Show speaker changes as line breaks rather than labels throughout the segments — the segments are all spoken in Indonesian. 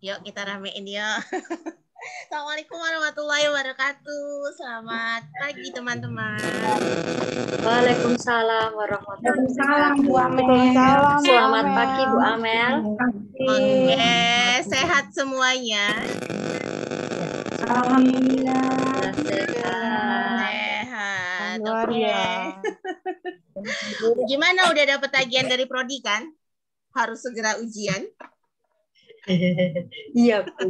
Yuk kita ramein yuk. Assalamualaikum warahmatullahi wabarakatuh. Selamat pagi teman-teman.
Waalaikumsalam warahmatullahi
Waalaikumsalam Bu Amel.
wabarakatuh. Selamat pagi Bu Amel.
Oke, sehat semuanya.
Alhamdulillah.
Sehat. Oke. Gimana, udah dapat tagihan dari Prodi kan? Harus segera ujian.
Iya Bu.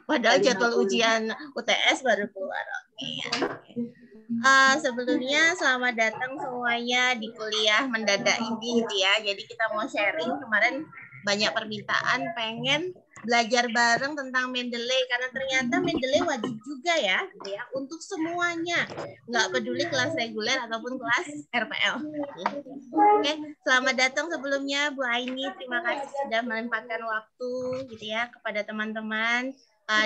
Padahal jadwal ujian UTS baru keluar. Oke. Sebelumnya selamat datang semuanya di kuliah mendadak ini gitu ya. Jadi kita mau sharing, kemarin banyak permintaan pengen belajar bareng tentang Mendeley karena ternyata Mendeley wajib juga ya, gitu ya, untuk semuanya, nggak peduli kelas reguler ataupun kelas RPL. Oke, selamat datang sebelumnya Bu Aini, terima kasih sudah menyempatkan waktu gitu ya kepada teman-teman.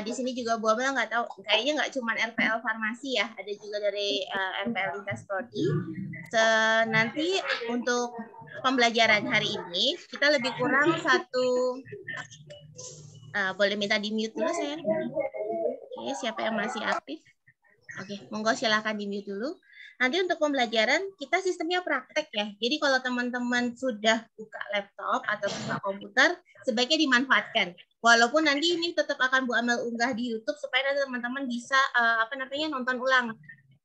Di sini juga Bu Amel nggak tahu, kayaknya nggak cuma RPL Farmasi ya, ada juga dari RPL Lintas Prodi. Nanti untuk pembelajaran hari ini kita lebih kurang satu. Boleh minta di mute dulu saya. Oke, siapa yang masih aktif? Oke, monggo silakan di mute dulu. Nanti untuk pembelajaran kita sistemnya praktek ya. Jadi kalau teman-teman sudah buka laptop atau buka komputer, sebaiknya dimanfaatkan. Walaupun nanti ini tetap akan Bu Amel unggah di YouTube supaya teman-teman bisa nonton ulang.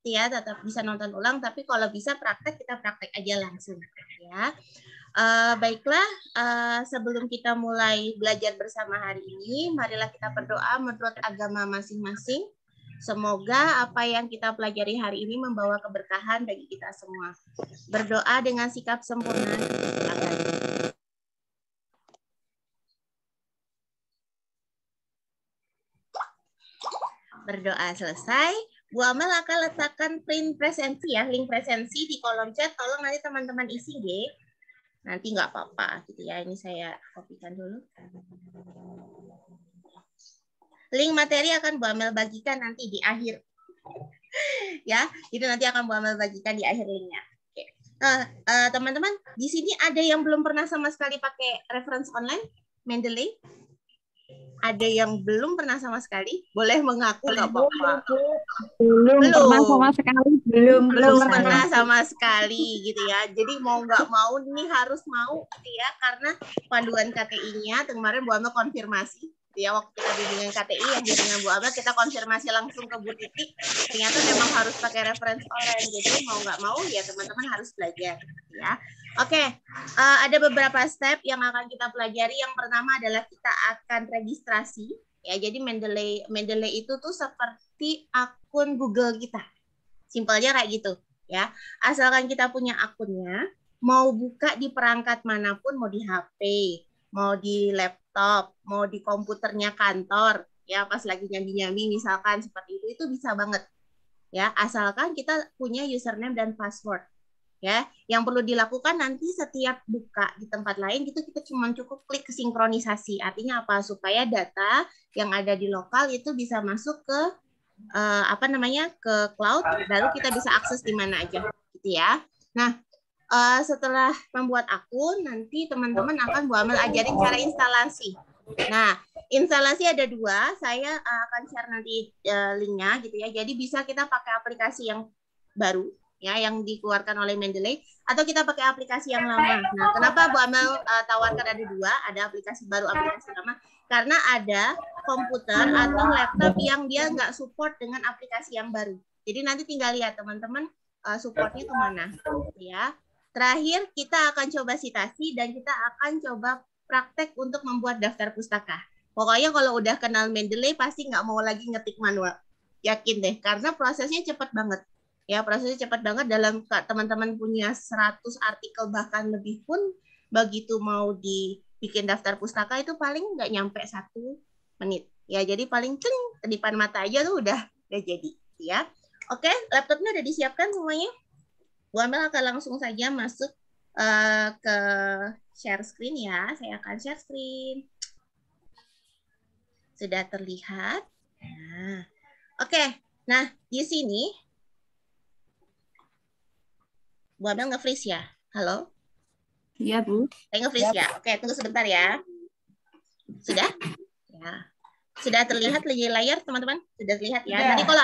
Ya, tetap bisa nonton ulang. Tapi kalau bisa praktek, kita praktek aja langsung. Ya. Baiklah, sebelum kita mulai belajar bersama hari ini, marilah kita berdoa menurut agama masing-masing. Semoga apa yang kita pelajari hari ini membawa keberkahan bagi kita semua. Berdoa dengan sikap sempurna. Silakan. Berdoa selesai. Bu Amel akan letakkan print presensi ya, link presensi di kolom chat. Tolong nanti teman-teman isi deh. Nanti nggak apa-apa gitu ya. Ini saya kopikan dulu. Link materi akan Bu Amel bagikan nanti di akhir. Ya, itu nanti akan Bu Amel bagikan di akhir linknya. Oke. Teman-teman, di sini ada yang belum pernah sama sekali pakai reference online Mendeley? Ada yang belum pernah sama sekali? Boleh mengaku nggak apa-apa.
Belum pernah sama sekali.
Belum pernah sama sekali gitu ya. Jadi mau nggak mau ini harus mau gitu ya, karena panduan KTI-nya kemarin Bu Amel konfirmasi ya, waktu kita bimbingan KTI yang dengan Bu Amel kita konfirmasi langsung ke Bu Titi, ternyata memang harus pakai reference online. Jadi mau nggak mau ya teman-teman harus belajar ya. Oke, ada beberapa step yang akan kita pelajari. Yang pertama adalah kita akan registrasi ya. Jadi Mendeley itu tuh seperti akun Google kita. Simpelnya kayak gitu ya. Asalkan kita punya akunnya, mau buka di perangkat manapun, mau di HP, mau di laptop, mau di komputernya kantor, ya pas lagi nyambi-nyambi misalkan seperti itu bisa banget. Ya, asalkan kita punya username dan password. Ya, yang perlu dilakukan nanti setiap buka di tempat lain gitu kita cuma cukup klik sinkronisasi. Artinya apa? Supaya data yang ada di lokal itu bisa masuk ke ke cloud, baru kita bisa akses di mana aja gitu ya. Nah, setelah membuat akun, nanti teman-teman akan Bu Amel ajarin cara instalasi. Nah, instalasi ada dua, saya akan share nanti linknya gitu ya. Jadi bisa kita pakai aplikasi yang baru ya, yang dikeluarkan oleh Mendeley, atau kita pakai aplikasi yang lama. Nah, kenapa Bu Amel tawarkan ada dua, ada aplikasi baru, aplikasi lama? Karena ada komputer atau laptop yang dia nggak support dengan aplikasi yang baru. Jadi nanti tinggal lihat teman-teman supportnya kemana ya. Terakhir kita akan coba citasi dan kita akan coba praktek untuk membuat daftar pustaka. Pokoknya kalau udah kenal Mendeley pasti nggak mau lagi ngetik manual. Yakin deh, karena prosesnya cepat banget. Ya, prosesnya cepat banget. Dalam teman-teman punya 100 artikel bahkan lebih pun, begitu mau dibikin daftar pustaka itu paling nggak nyampe 1 menit. Ya, jadi paling di depan mata aja tuh udah jadi. Ya, oke, laptopnya udah disiapkan semuanya. Bu Amel akan langsung saja masuk ke share screen ya. Saya akan share screen. Sudah terlihat. Nah, oke. Nah, di sini Bu Amel nge-freeze ya. Halo?
Iya, Bu.
Saya nge-freeze ya. Oke, tunggu sebentar ya. Sudah? Ya. Sudah terlihat di layar, teman-teman? Sudah terlihat ya.
Sudah.
Nanti kalau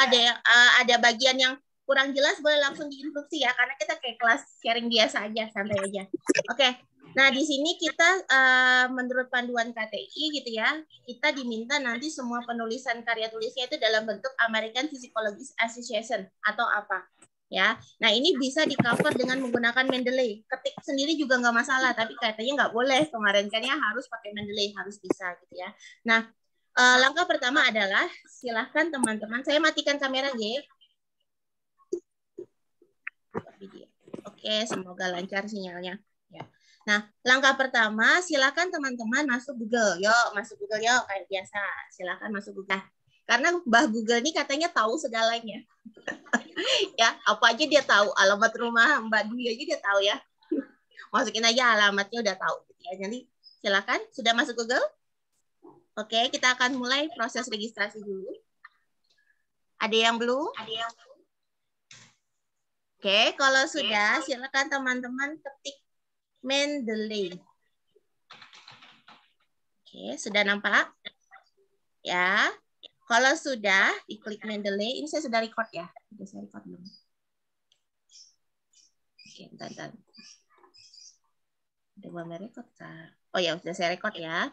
ada bagian yang kurang jelas, boleh langsung diinstruksi ya, karena kita kayak kelas sharing biasa aja, santai aja. Oke. Nah, di sini kita menurut panduan KTI gitu ya, kita diminta nanti semua penulisan karya tulisnya itu dalam bentuk American Psychological Association atau apa. Ya, nah ini bisa di-cover dengan menggunakan Mendeley. Ketik sendiri juga nggak masalah, tapi katanya nggak boleh kemarin kan ya, harus pakai Mendeley, harus bisa gitu ya. Nah, langkah pertama adalah silahkan teman-teman, saya matikan kamera ya. Oke, semoga lancar sinyalnya. Ya. Nah, langkah pertama silakan teman-teman masuk Google. Yuk, masuk Google yuk kayak biasa. Silakan masuk Google. Karena Mbah Google ini katanya tahu segalanya. Ya, apa aja dia tahu. Alamat rumah Mbak Dwi aja dia tahu ya. Masukin aja alamatnya udah tahu gitu ya. Jadi silakan sudah masuk Google. Oke, kita akan mulai proses registrasi dulu. Ada yang belum? Ada yang belum? Oke, kalau sudah silakan teman-teman ketik Mendeley. Oke, sudah nampak? Ya. Kalau sudah diklik Mendeley, ini saya sudah record ya. Sudah saya record belum? Oke, bentar. Udah belum record kah? Oh ya, sudah saya record ya.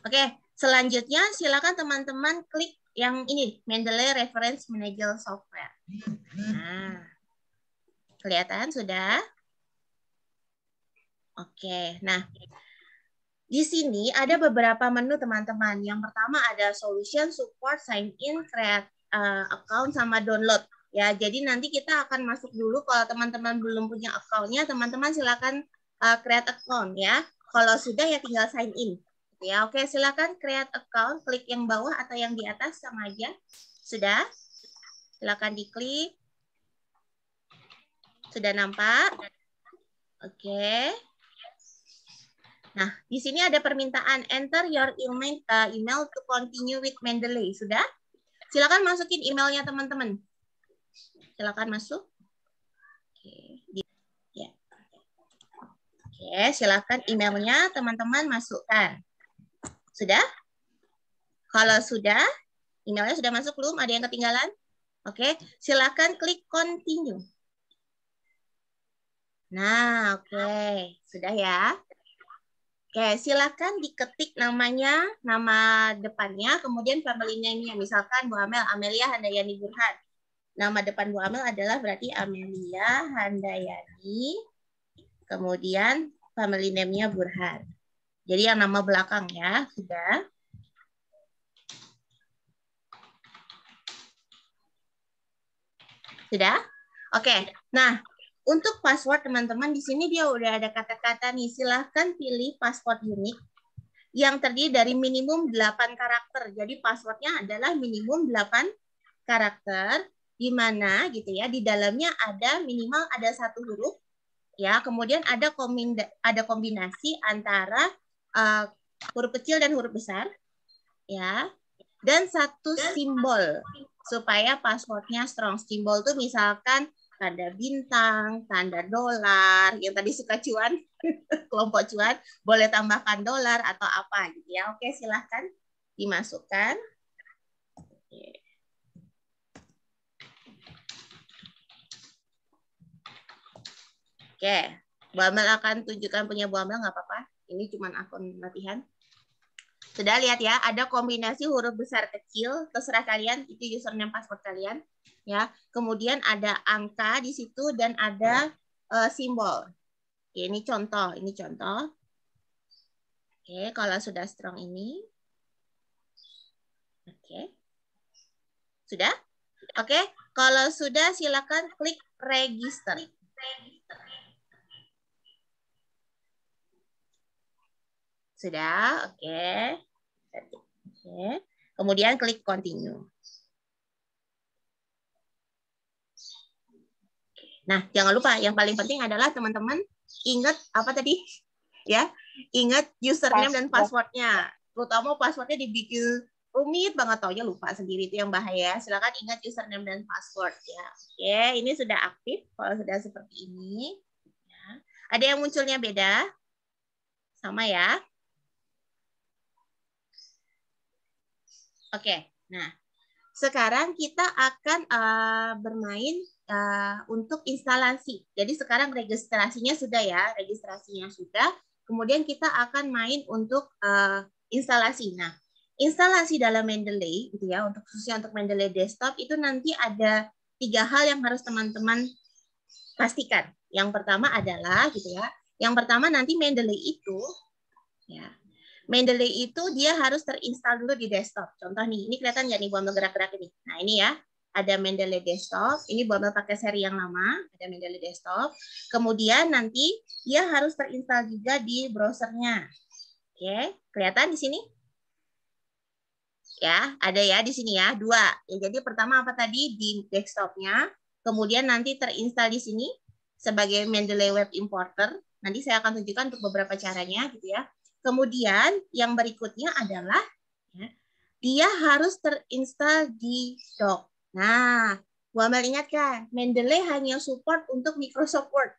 Oke, selanjutnya silakan teman-teman klik yang ini, Mendeley Reference Manager Software. Nah, kelihatan sudah? Oke, nah di sini ada beberapa menu teman-teman. Yang pertama ada Solution, Support, Sign In, Create Account, sama Download. Ya, jadi nanti kita akan masuk dulu. Kalau teman-teman belum punya account-nya, teman-teman silakan Create Account ya. Kalau sudah ya tinggal Sign In. Ya, oke, silakan Create Account. Klik yang bawah atau yang di atas sama aja. Sudah? Silakan diklik. Sudah nampak? Oke. Nah, di sini ada permintaan enter your email to continue with Mendeley. Sudah? Silakan masukin emailnya teman-teman. Silakan masuk. Oke, ya. Oke, silakan emailnya teman-teman masukkan. Sudah? Kalau sudah, emailnya sudah masuk belum? Ada yang ketinggalan? Oke, silakan klik continue. Nah, oke, sudah ya. Oke, silakan diketik namanya, nama depannya, kemudian family name-nya. Misalkan Bu Amel, Amelia Handayani Burhan. Nama depan Bu Amel adalah berarti Amelia Handayani, kemudian family name-nya Burhan. Jadi yang nama belakang ya, sudah. Sudah? Oke, nah untuk password teman-teman, di sini dia udah ada kata-kata nih, silahkan pilih password unik yang terdiri dari minimum 8 karakter. Jadi passwordnya adalah minimum 8 karakter, di mana gitu ya, di dalamnya ada minimal ada 1 huruf, ya, kemudian ada kombinasi antara huruf kecil dan huruf besar, ya, dan 1 simbol supaya passwordnya strong. Simbol tuh misalkan tanda bintang, tanda dolar, yang tadi suka cuan, kelompok cuan, boleh tambahkan dolar atau apa gitu ya. Oke, silahkan dimasukkan. Oke, Bu Amel akan tunjukkan punya Bu Amel, nggak apa-apa. Ini cuma akun latihan. Sudah lihat ya, ada kombinasi huruf besar kecil, terserah kalian, itu username password kalian. Ya, kemudian ada angka di situ dan ada simbol. Oke, ini contoh, Oke, kalau sudah strong ini. Oke. Sudah? Oke, kalau sudah silakan klik register. Sudah? Oke. Oke. Kemudian klik continue. Nah, jangan lupa yang paling penting adalah teman-teman ingat apa tadi? Ya, ingat username dan passwordnya. Terutama passwordnya dibikin rumit banget, taunya lupa sendiri, itu yang bahaya. Silakan ingat username dan password ya. Oke, ini sudah aktif. Kalau sudah seperti ini, ya. Ada yang munculnya beda? Sama ya. Oke, nah sekarang kita akan bermain untuk instalasi. Jadi sekarang registrasinya sudah ya, registrasinya sudah. Kemudian kita akan main untuk instalasi. Nah, instalasi dalam Mendeley, gitu ya, untuk khususnya untuk Mendeley desktop itu nanti ada 3 hal yang harus teman-teman pastikan. Yang pertama adalah, gitu ya, yang pertama nanti Mendeley itu, ya. Mendeley itu dia harus terinstall dulu di desktop. Contoh nih, ini kelihatan nggak nih buat gerak-gerak ini? Nah ini ya, ada Mendeley desktop. Ini buat pakai seri yang lama, ada Mendeley desktop. Kemudian nanti dia harus terinstall juga di browsernya. Oke, kelihatan di sini? Ya, ada ya di sini ya, 2. Ya, jadi pertama apa tadi di desktopnya, kemudian nanti terinstall di sini sebagai Mendeley Web Importer. Nanti saya akan tunjukkan untuk beberapa caranya, gitu ya. Kemudian yang berikutnya adalah ya, dia harus terinstall di dock. Nah, Bu Amel ingatkan, Mendeley hanya support untuk Microsoft Word.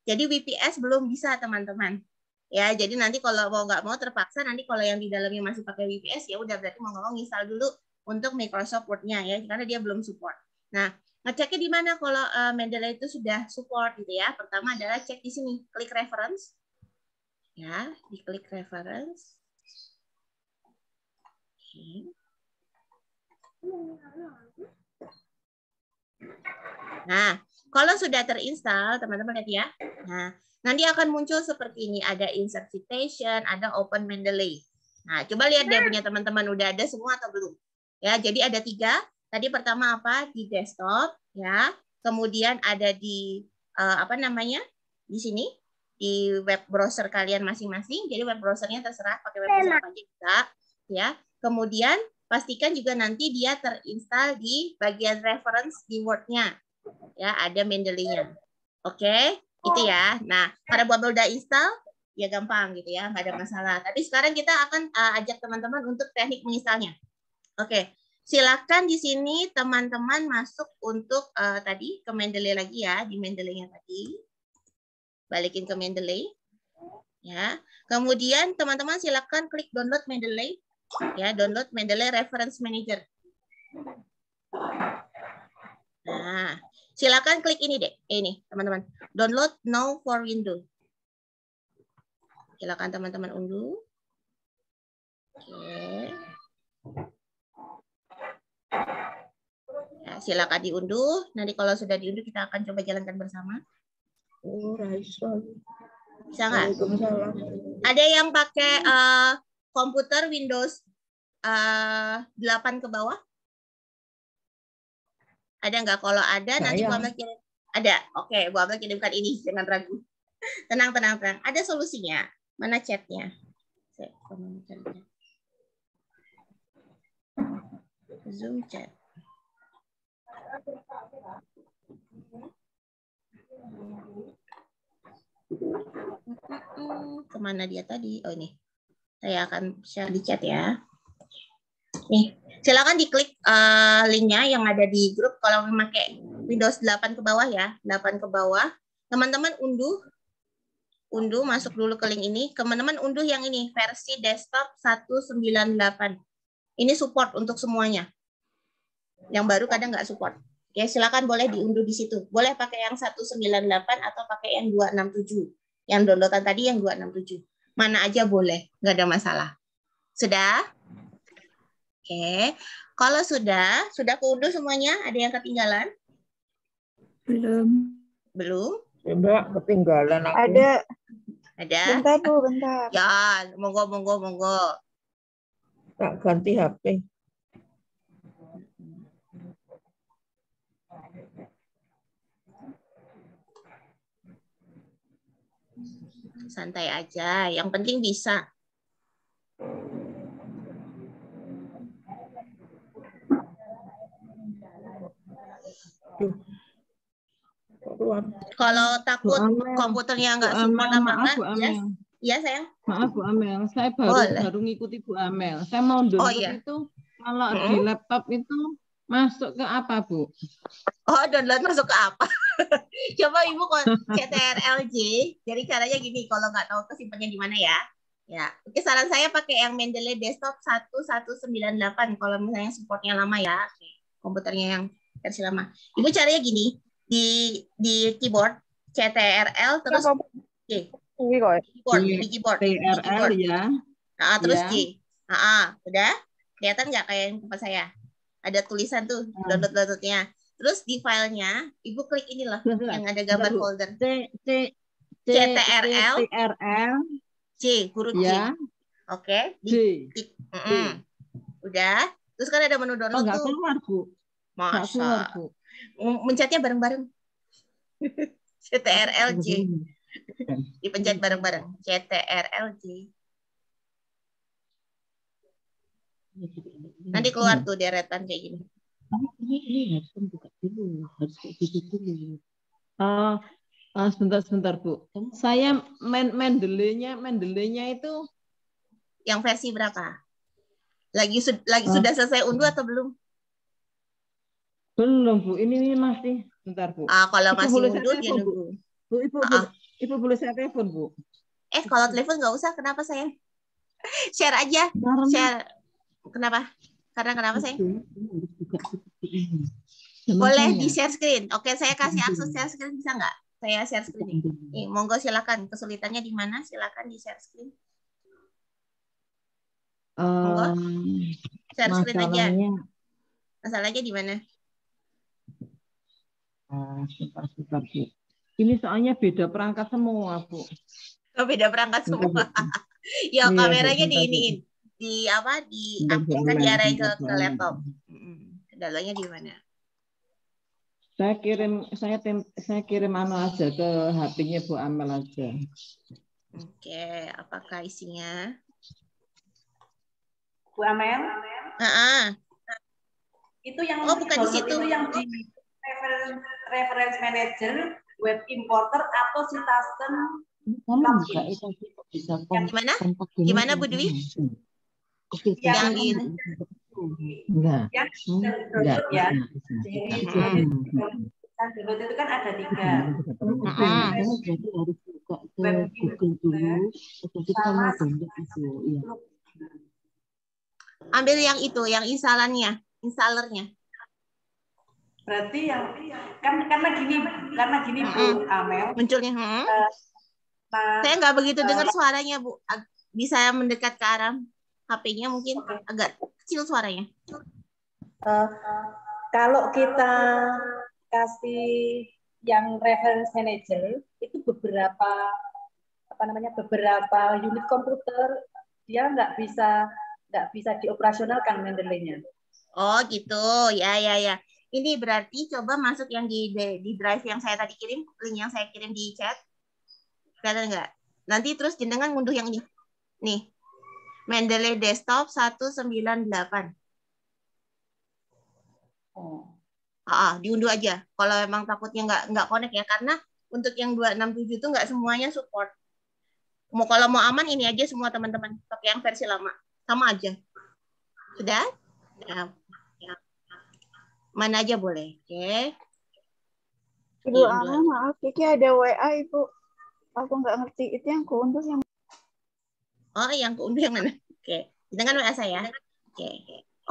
Jadi WPS belum bisa, teman-teman. Ya, jadi nanti kalau mau nggak mau terpaksa nanti kalau yang di dalamnya masih pakai WPS ya udah berarti mau ngomong install dulu untuk Microsoft Word-nya ya karena dia belum support. Nah, ngeceknya di mana kalau Mendeley itu sudah support gitu ya. Pertama adalah cek di sini, klik reference. Ya, diklik reference. Oke. Nah, kalau sudah terinstall, teman-teman lihat ya. Nah, nanti akan muncul seperti ini. Ada insert citation, ada open Mendeley. Nah, coba lihat deh punya teman-teman udah ada semua atau belum. Ya, jadi ada 3. Tadi pertama apa? Di desktop, ya. Kemudian ada di apa namanya? Di sini di web browser kalian masing-masing. Jadi web browsernya terserah pakai web browser apa aja bisa, ya. Kemudian pastikan juga nanti dia terinstall di bagian reference di Word-nya. Ya, ada Mendeley-nya. Oke, itu ya. Nah, karena buat udah install, ya gampang gitu ya, nggak ada masalah. Tapi sekarang kita akan ajak teman-teman untuk teknik menginstalnya. Oke, silakan di sini teman-teman masuk untuk tadi ke Mendeley lagi ya, di Mendeley-nya tadi. Balikin ke Mendeley. Ya. Kemudian teman-teman silakan klik download Mendeley. Ya, download Mendeley Reference Manager. Nah, silakan klik ini deh. Ini, teman-teman. Download now for Windows. Silakan teman-teman unduh. Oke. Ya, silakan diunduh. Nanti kalau sudah diunduh kita akan coba jalankan bersama. Bisa nggak? Ada yang pakai komputer Windows 8 ke bawah? Ada nggak? Kalau ada, nanti Bu Amel kirim. Ada. Oke, Bu Amel kirimkan ini, jangan ragu. Tenang, tenang, tenang. Ada solusinya. Mana chatnya? Zoom chat. Kemana dia tadi? Oh ini. Saya akan share di chat ya. Nih, silakan diklik linknya yang ada di grup. Kalau memakai Windows 8 ke bawah ya, 8 ke bawah. Teman-teman unduh, masuk dulu ke link ini. Teman-teman unduh yang ini, versi desktop 198. Ini support untuk semuanya. Yang baru kadang nggak support. Ya, silakan boleh diunduh di situ. Boleh pakai yang 198 atau pakai yang 267. Yang downloadan tadi yang 267. Mana aja boleh, nggak ada masalah. Sudah? Oke. Kalau sudah keunduh semuanya? Ada yang ketinggalan? Belum?
Mbak, ketinggalan aku.
Ada?
Bentar, Bu, bentar.
Ya, monggo.
Tak ganti HP.
Santai aja, yang penting bisa. Kalau takut komputernya nggak support apa-apa, ya sayang.
Maaf Bu Amel, saya baru ngikuti Bu Amel. Saya mau download itu kalau di laptop itu masuk ke apa Bu?
Oh, download masuk ke apa? Coba Ibu CTRL-J. Jadi caranya gini, kalau nggak tahu kesimpannya di mana ya. Ya, oke, saran saya pakai yang Mendeley Desktop 1198 kalau misalnya supportnya lama ya. Oke, komputernya yang versi lama. Ibu caranya gini, di keyboard CTRL terus J. Di keyboard.
TRL ya.
Nah, terus
Ya.
J. Udah? Kelihatan nggak kayak yang tempat saya? Ada tulisan tuh download-downloadnya. Terus di filenya, Ibu klik ini loh, yang ada gambar folder. CTRL J, huruf
ya.
J. Oke.
J.
Udah. Terus kan ada menu download
nggak
tuh.
keluar, Bu. Nggak keluar, Bu.
Mencetnya bareng-bareng. CTRL J. Dipencet bareng-bareng. CTRL J. Nanti keluar tuh deretan kayak gini.
Ini harus buka dulu. Harus kayak gitu dulu. Sebentar, Bu. Saya Mendeley-nya itu
yang versi berapa? Lagi sudah selesai unduh atau belum?
Belum, Bu. Ini masih. Bentar, Bu.
Kalau
Ibu
masih unduh ya nunggu.
Bu, Ibu boleh saya telepon, Bu.
Kalau telepon nggak usah. Kenapa, sayang? Share aja. Share. Kenapa? Karena kenapa, sayang? Boleh di share screen. Oke, saya kasih akses share screen, bisa nggak? Saya share screen. Nih, monggo silakan. Kesulitannya di mana? Silakan di share screen. Monggo. Share screen aja. Masalahnya di mana?
Sebentar, Bu. Ini soalnya beda perangkat semua, Bu.
Beda perangkat semua. Ya, kameranya diiniin. Diaktifkan, diarahin ke laptop. Kendalanya di mana?
Saya kirim aja ke HP-nya Bu Amel aja.
Oke, apakah isinya?
Bu Amel? Itu yang
bukan di situ.
Itu yang di reference manager, web importer atau citizen.
Gimana Bu Dwi? Yang di
enggak.
Ya. Download itu kan ada 3.
Jadi harus buka ke Google dulu. Jadi kamu download itu. Iya.
Ambil yang itu, yang installernya.
Berarti yang karena gini Bu Amel.
Munculnya. Saya nggak begitu dengar suaranya, Bu. Bisa mendekat ke arah HP-nya mungkin agak kecil suaranya.
Kalau kita kasih yang reference manager itu beberapa unit komputer dia nggak bisa dioperasionalkan Mendeley-nya.
Oh gitu, ya. Ini berarti coba masuk yang di drive yang saya tadi kirim, link yang saya kirim di chat. Kelihatan nggak? Nanti terus jenengan ngunduh yang ini. Nih, Mendeley Desktop 198. Diunduh aja. Kalau emang takutnya nggak connect ya, karena untuk yang 267 itu nggak semuanya support. Kalau mau aman ini aja semua teman-teman pakai yang versi lama, sama aja. Sudah? Ya. Mana aja boleh, oke?
Ibu Amel, maaf, Kiki ada WA Ibu. Aku nggak ngerti itu yang keunduh yang.
Oh, yang keunduh yang mana? Oke, dengan WA saya. Oke.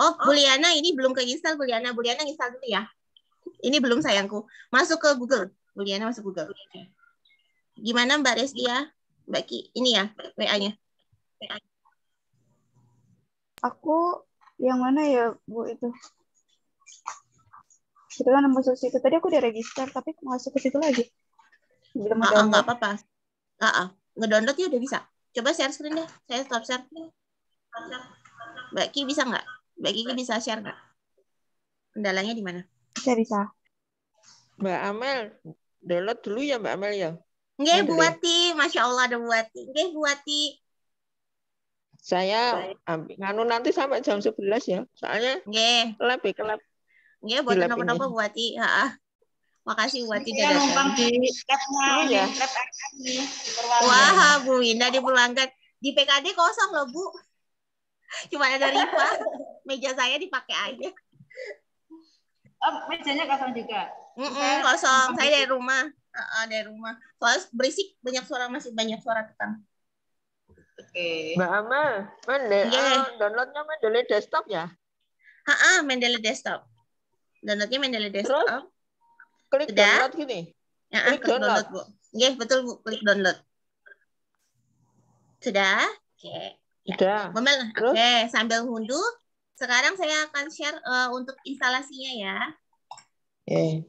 Oh, Bu Liana ini belum keinstall, Bu Liana install dulu ya. Ini belum sayangku. Masuk ke Google. Bu Liana masuk Google. Gimana Mbak Restia? Mbak Ki, ini ya WA-nya.
Aku yang mana ya Bu itu? Itu kan masuk situ. Tadi aku udah register, tapi masuk ke situ lagi. Belum ada.
Nggak apa-apa. Ngedownload ya udah bisa. Coba share screen deh. Saya stop share. Mbak Ki bisa nggak? Mbak Ki bisa share nggak? Kendalanya di mana?
Bisa.
Mbak Amel, download dulu ya Mbak Amel ya.
Nggih, Bu Wati. Masya Allah ada Bu Wati. Nggih, Bu Wati.
Saya nganu nanti sampai jam 11 ya. Soalnya lab.
Nggih, buat nopo-nopo Bu Wati. Makasih Bu Wati udah datang.
Numpang di
ya.
Wah, Bu Winda di Purwangkat. Di PKD kosong loh, Bu. Cuma ada Rifa. Meja saya dipakai aja.
Mejanya kosong juga.
Kosong. Saya dari rumah. Dari rumah. Soalnya berisik, masih banyak suara tetangga. Oke.
Mbak Amal, downloadnya Mendeley desktop ya?
Mendeley desktop. Downloadnya Mendeley desktop.
Terus klik
Sudah?
download gini.
Klik download, Bu. Oke, betul, Bu. Klik download. Sudah? Oke.
Sudah.
Oke, sambil ngunduh, sekarang saya akan share untuk instalasinya ya.
Oke.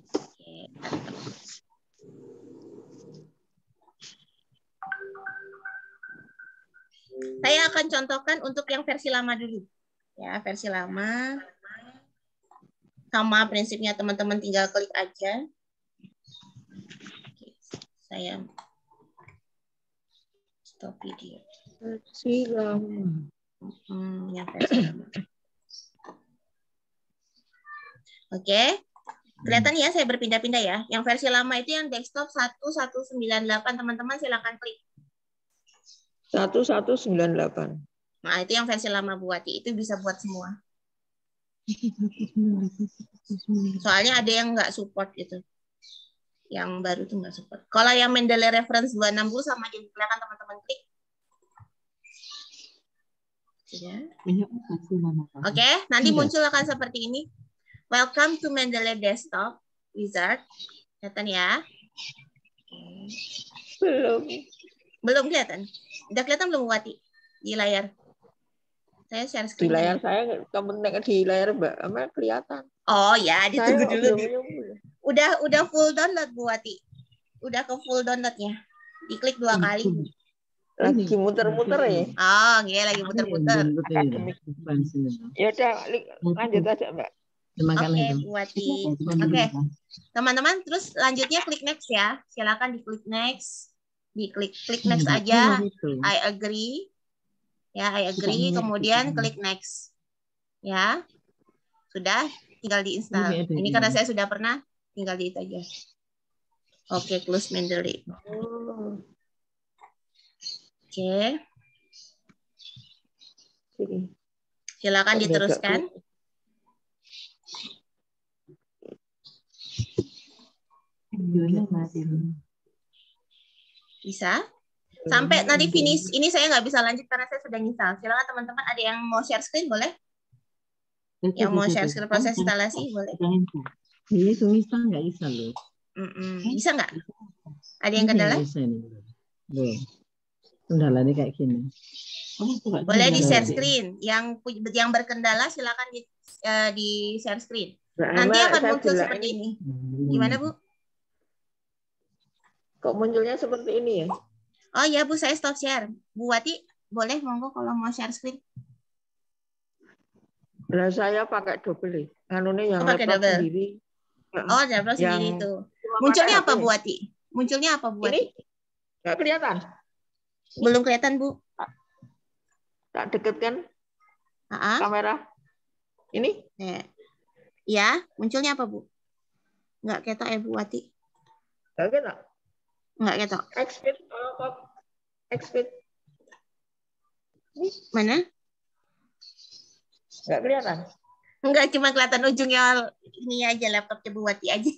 Saya akan contohkan untuk yang versi lama dulu. Ya, versi lama. Sama prinsipnya teman-teman tinggal klik aja. Oke, saya stop video.
Versi lama.
Yang versi lama. Oke. Kelihatan ya, saya berpindah-pindah ya. Yang versi lama itu yang desktop 1198. Teman-teman silakan klik.
1198.
Nah, itu yang versi lama Bu Wati. Itu bisa buat semua. Soalnya ada yang nggak support gitu. Yang baru tuh nggak support. Kalau yang Mendeley Reference 260 sama aja, silakan teman-teman klik. Ya. Oke, nanti muncul akan seperti ini. Welcome to Mendeley Desktop Wizard. Kelihatan ya? Belum kelihatan. Udah kelihatan belum Wati di layar? Saya share screen.
Di layar saya, di layar Mbak Amal kelihatan.
Oh ya, ditunggu dulu. Udah full download Bu Wati. Udah ke full downloadnya. Diklik 2 kali.
Lagi muter-muter ya?
Oh, iya lagi muter-muter.
Ya udah, lanjut aja Mbak.
Oke, Bu Wati. Oke, teman-teman, terus lanjutnya klik next ya. Silakan diklik next. Klik next aja. I agree. Ya, I agree. Kemudian klik next. Ya, sudah. Tinggal diinstal. Ini karena saya sudah pernah. Tinggal di itu aja. Oke, close Mendeley. Oke. Silakan diteruskan. Bisa? Sampai nanti finish. Ini saya nggak bisa lanjut karena saya sudah install. Silakan teman-teman, ada yang mau share screen boleh? Yang mau share screen proses instalasi boleh?
Ini bisa nggak bisa loh.
Bisa nggak? Ada yang kendala?
Kendalanya kayak gini.
Boleh di share screen. Yang berkendala silakan di share screen. Nanti akan muncul seperti ini. Gimana Bu?
Kok munculnya seperti ini ya?
Oh ya Bu, saya stop share. Bu Wati, boleh monggo kalau mau share screen.
Nah, saya pakai double. Yang
pakai double
sendiri.
Oh, laptop sendiri itu. Munculnya apa Bu Wati? Munculnya apa Bu Wati?
Ini nggak kelihatan.
Belum kelihatan Bu.
Tak deket kan? Kamera. Ini?
Ya, munculnya apa Bu? Nggak ketok ya Bu Wati?
Nggak ketok.
Nggak ketok.
Expert.
Mana?
Nggak kelihatan.
Enggak, cuma kelihatan ujungnya ini aja, laptopnya Bu Wati aja.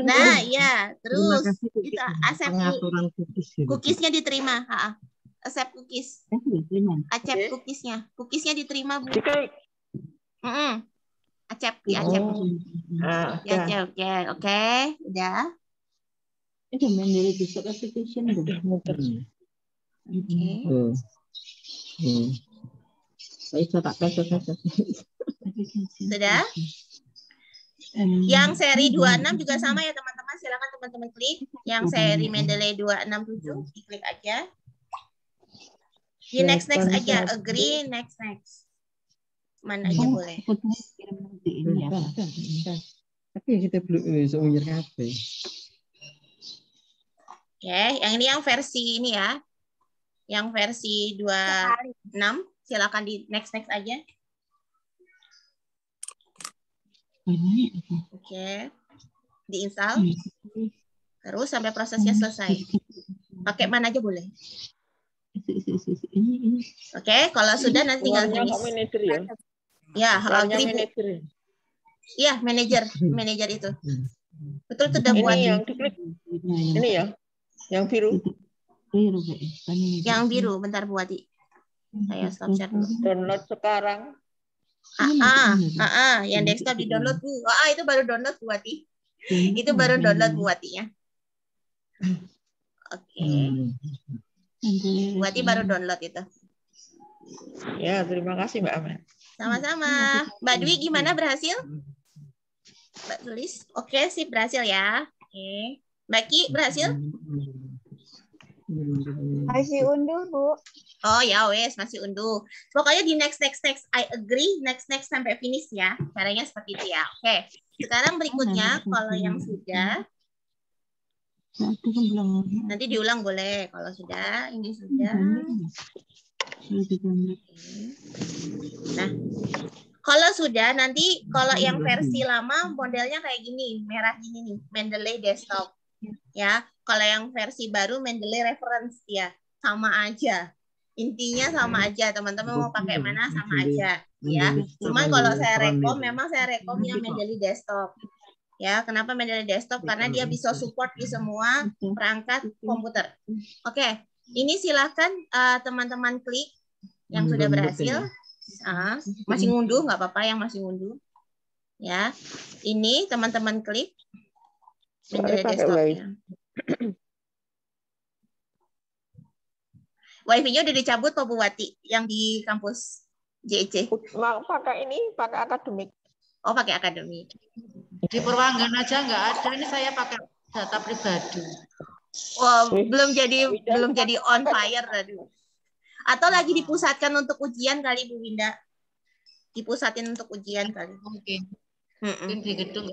Nah, ya, terus kita accept cookiesnya diterima. Accept cookies. Accept cookiesnya. Cookiesnya diterima Bu. Accept, accept. Oke, udah.
Itu Mendeley Desktop Application udah muter.
Oke. Sudah? Yang seri 26 juga sama ya teman-teman. Silakan teman-teman klik. Yang seri Mendeley 267 diklik aja. Di next aja. Agree, next. Mana aja boleh.
Tapi kita belum semuanya kafe.
Oke, yang ini yang versi ini ya. Yang versi 26, silakan di next aja. Oke. Diinstal. Terus sampai prosesnya selesai. Pakai mana aja boleh. Oke, kalau sudah nanti tinggal finish. Ya, agree Bu. Iya, manajer itu. Betul sudah
Ini
buat.
yang diklik. Ini ya, yang biru.
Yang biru, bentar buat. Saya stop share dulu.
Download sekarang.
Yang desktop di download Bu. Itu baru download buat. Itu baru download buat ya. Oke. Buat baru download itu.
Ya, terima kasih Mbak Amel.
Sama-sama. Mbak Dwi gimana, berhasil? Mbak tulis. Oke, sip, berhasil ya. Oke. Mbak Ki berhasil?
Masih unduh, Bu.
Oh ya wes, masih unduh. Pokoknya di next I agree, next sampai finish ya. Caranya seperti itu ya. Oke. Sekarang berikutnya kalau yang sudah nanti diulang boleh. Kalau sudah, ini sudah. Nah, kalau sudah nanti kalau yang versi lama modelnya kayak gini, merah gini nih, Mendeley desktop. Ya, kalau yang versi baru Mendeley reference ya, sama aja. Intinya sama aja, teman-teman mau pakai mana sama aja, ya. Cuman kalau saya rekom, memang saya rekom yang Mendeley desktop. Ya, kenapa Mendeley desktop? Karena dia bisa support di semua perangkat komputer. Oke, ini silakan teman-teman klik yang sudah berhasil. Masih ngunduh, nggak apa-apa yang masih ngunduh. Ya, ini teman-teman klik Mendeley desktopnya. Wifi-nya udah dicabut Pak Buwati yang di kampus JEC.
Mau pakai ini, pakai akademik.
Oh, pakai akademik.
Di Purwanggan aja nggak ada. Ini saya pakai data pribadi.
Oh, belum jadi on fire tadi. Atau lagi dipusatkan untuk ujian kali Bu Winda. Dipusatin untuk ujian kali.
Mungkin. Mungkin di gedung.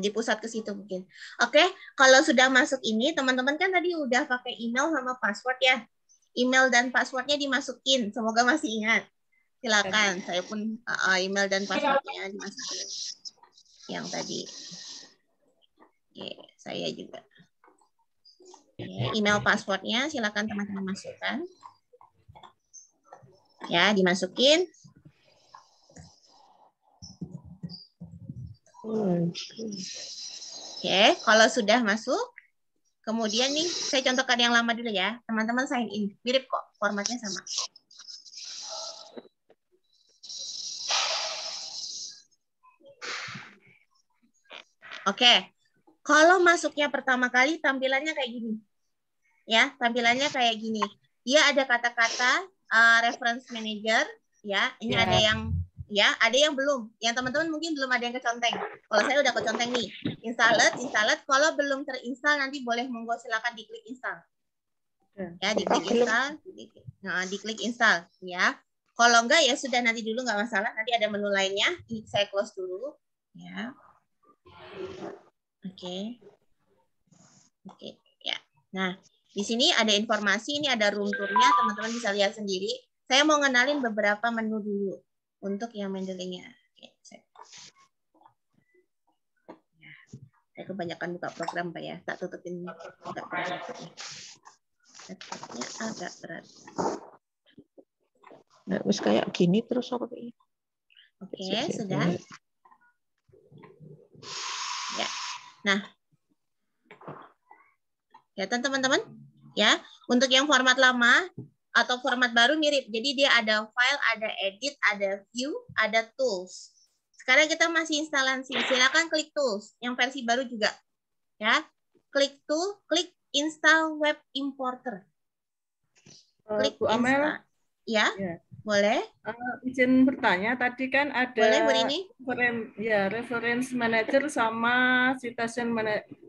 Dipusat ke situ mungkin. Oke, kalau sudah masuk ini, teman-teman kan tadi udah pakai email sama password ya. Email dan passwordnya dimasukin. Semoga masih ingat. Silakan. Saya pun email dan passwordnya dimasukin. Yang tadi. Saya juga. Email passwordnya silakan teman-teman masukkan. Ya, dimasukin. Oke, kalau sudah masuk, kemudian nih, saya contohkan yang lama dulu ya. Teman-teman sign in. Mirip kok, formatnya sama. Oke, kalau masuknya pertama kali, tampilannya kayak gini. Ya, tampilannya kayak gini. Dia ada kata-kata reference manager. Ya, ini ada yang... Ya, ada yang belum. Yang teman-teman mungkin belum ada yang keconteng. Kalau saya udah keconteng nih. Installed. Kalau belum terinstall nanti boleh monggo silakan diklik install. Ya, diklik install. Nah, diklik install ya. Kalau enggak ya sudah nanti dulu nggak masalah. Nanti ada menu lainnya. Ini saya close dulu. Ya. Oke. Ya. Nah, di sini ada informasi, ini ada room tour-nya, teman-teman bisa lihat sendiri. Saya mau ngenalin beberapa menu dulu. Untuk yang Mendeley-nya. Saya kebanyakan buka program Pak ya. Tak tutupin agak berat. Laptopnya agak berat.
Nah, terus kayak gini terus apa ini?
Oke, sudah. Ya. Nah. Ya, teman-teman. Ya, untuk yang format lama atau format baru mirip. Jadi dia ada file, ada edit, ada view, ada tools. Sekarang kita masih instalasi. Silakan klik tools. Yang versi baru juga. Ya. Klik tool, klik install web importer. Klik
Bu Amel.
Ya. Boleh.
Izin bertanya, tadi kan ada reference manager sama citation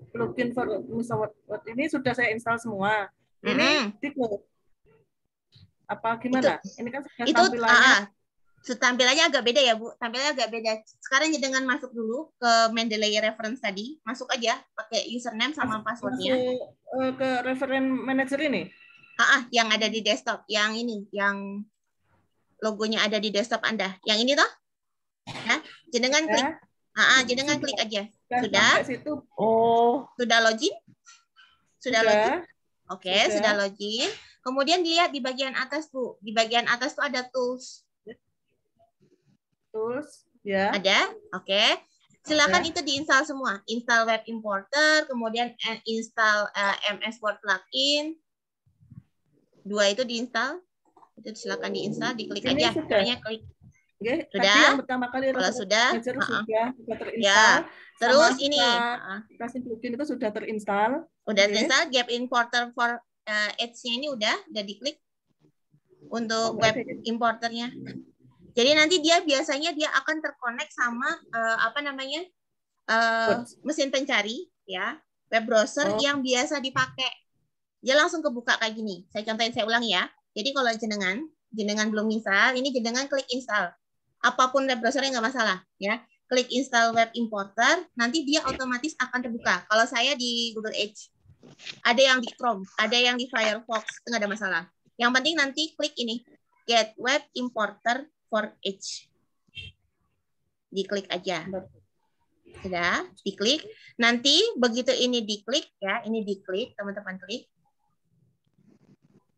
plugin for Microsoft Word. Ini sudah saya install semua. Ini apa gimana? Ini kan sudah tampilannya.
Tampilannya agak beda ya Bu. Tampilannya agak beda. Sekarang dengan masuk dulu ke Mendeley reference tadi. Masuk aja pakai username sama passwordnya.
Ke reference manager ini?
Yang ada di desktop. Yang ini, yang logonya ada di desktop Anda. Yang ini toh? Ya, jenengan klik. Jenengan klik aja. Sudah?
Oh.
Sudah login? Sudah login? Oke, sudah login. Kemudian dilihat di bagian atas, Bu. Di bagian atas tuh ada tools.
Tools, ya.
Ada? Oke. Silakan itu diinstal semua. Install web importer, kemudian install MS Word plugin. 2 itu diinstal. Itu silakan diinstal, diklik aja. Caranya klik.
Oke,
Sudah?
tadi yang pertama kali
Kalau sudah,
sudah terinstall.
ya. Terus
sama
ini
aplikasi plugin itu sudah terinstall.
Udah terinstall. Gap importer for Edge-nya ini udah diklik untuk web importernya. Jadi nanti biasanya dia akan terkonek sama mesin pencari ya, web browser yang biasa dipakai. Dia langsung kebuka kayak gini. Saya contohin, saya ulangi ya. Jadi kalau jenengan belum install, ini jenengan klik install. Apapun web browsernya nggak masalah ya. Klik install web importer, nanti dia otomatis akan terbuka. Kalau saya di Google Edge, ada yang di Chrome, ada yang di Firefox, nggak ada masalah. Yang penting nanti klik ini, Get Web Importer for Edge. Diklik aja. Sudah, diklik. Nanti begitu ini diklik ya, ini diklik, teman-teman klik.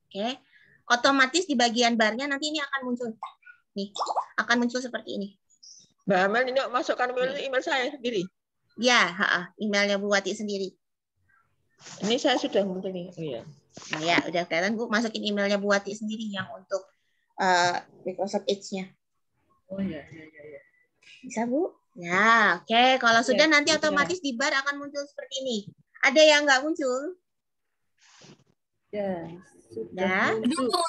Oke. Otomatis di bagian barnya nanti ini akan muncul. Nih, akan muncul seperti ini.
Mbak Amel, ini masukkan email saya sendiri.
Ya, emailnya Bu Wati sendiri.
Ini saya sudah muncul nih. Oh, iya.
Nah, ya, udah kelihatan Bu, masukin emailnya Bu Wati sendiri yang untuk Microsoft Edge-nya.
Oh iya.
Bisa Bu? Ya, oke. Kalau sudah nanti otomatis di bar akan muncul seperti ini. Ada yang nggak muncul?
Ya,
sudah.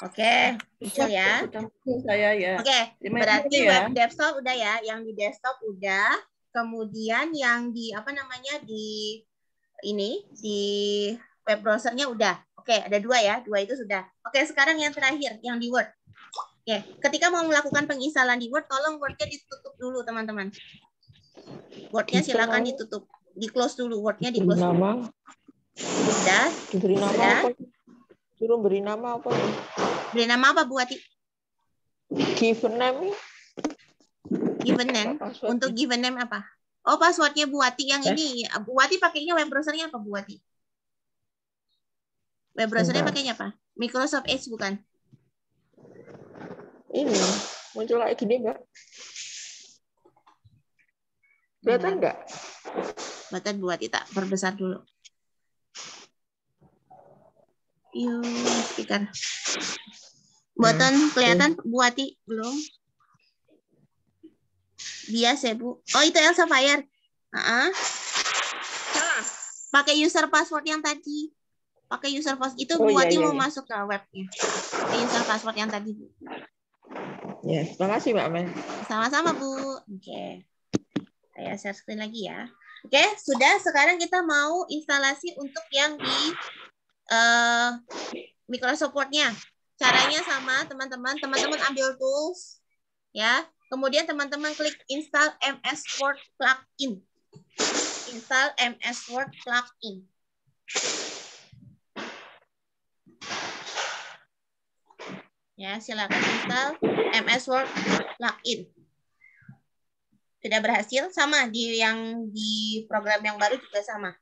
Oke, muncul ya.
Sudah muncul saya ya.
Oke, berarti web desktop udah ya. Yang di desktop udah. Kemudian yang di di web browsernya udah. Oke, ada 2 ya. 2 itu sudah. Oke, sekarang yang terakhir, yang di Word. Oke, ketika mau melakukan penginstalan di Word, tolong Word-nya ditutup dulu, teman-teman. Word-nya silakan ditutup. Di-close dulu, Word-nya di-close dulu. Sudah?
Diberi nama
sudah?
apa? Suruh beri nama apa?
Beri nama apa, Bu Wati?
Given name.
Given name? Untuk given name apa? Oh, passwordnya Bu Wati yang ini. Bu Wati pakainya web browsernya apa, Bu Wati? Web browsernya pakainya apa? Microsoft Edge bukan?
Ini muncul kayak gini, Mbak. Kelihatan nggak?
Kelihatan Bu Wati, tak perbesar dulu. Yuk, speaker. Buatan kelihatan Bu Wati belum? Biasa Bu. Oh, itu Elsa Fire. Pakai user password yang tadi. Pakai user password itu Bu Wati mau masuk ke webnya. Pakai user password yang tadi Bu.
Ya, terima kasih Mbak Amel.
Sama-sama Bu. Oke. Saya share screen lagi ya. Oke, sudah. Sekarang kita mau instalasi untuk yang di Microsoft Word-nya. Caranya sama teman-teman. Teman-teman ambil tools ya. Kemudian teman-teman klik install MS Word plugin. Install MS Word plugin. Ya, silakan install MS Word plugin. Sudah berhasil? Sama di yang di program yang baru juga sama.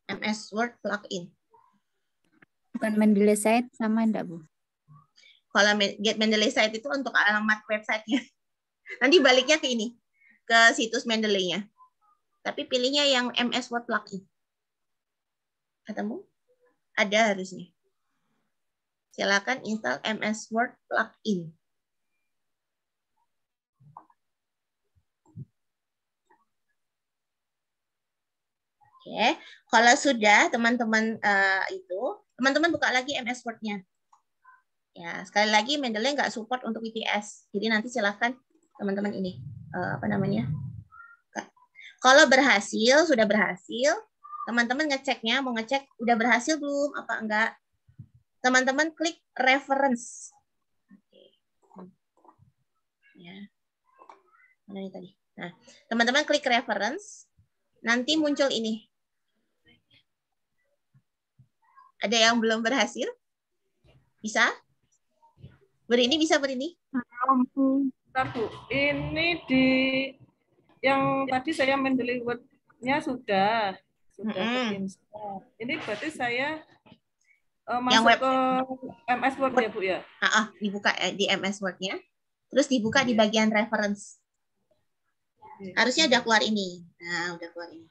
MS Word plugin.
Bukan Mendeley Site sama enggak, Bu?
Kalau Get Mendeley Site itu untuk alamat websitenya. Nanti baliknya ke ini, ke situs Mendeley-nya. Tapi pilihnya yang MS Word plugin. Ketemu? Ada harusnya. Silakan install MS Word plugin. Oke, kalau sudah teman-teman teman-teman buka lagi MS Word-nya. Ya, sekali lagi Mendeley nggak support untuk VPS. Jadi nanti silakan teman-teman ini kalau berhasil, sudah berhasil, teman-teman ngeceknya, mau ngecek udah berhasil belum apa enggak. Teman-teman klik reference. Oke. Ya. Mana ini tadi? Nah, teman-teman klik reference, nanti muncul ini. Ada yang belum berhasil? Bisa? Berini bisa berini?
Bentar, Bu. Ini di yang tadi saya Mendeley Word-nya sudah terinstall. Ini berarti saya masuk ke MS Word ya, Bu ya?
Dibuka di MS Word-nya. Terus dibuka di bagian reference. Harusnya udah keluar ini. Nah, udah keluar ini.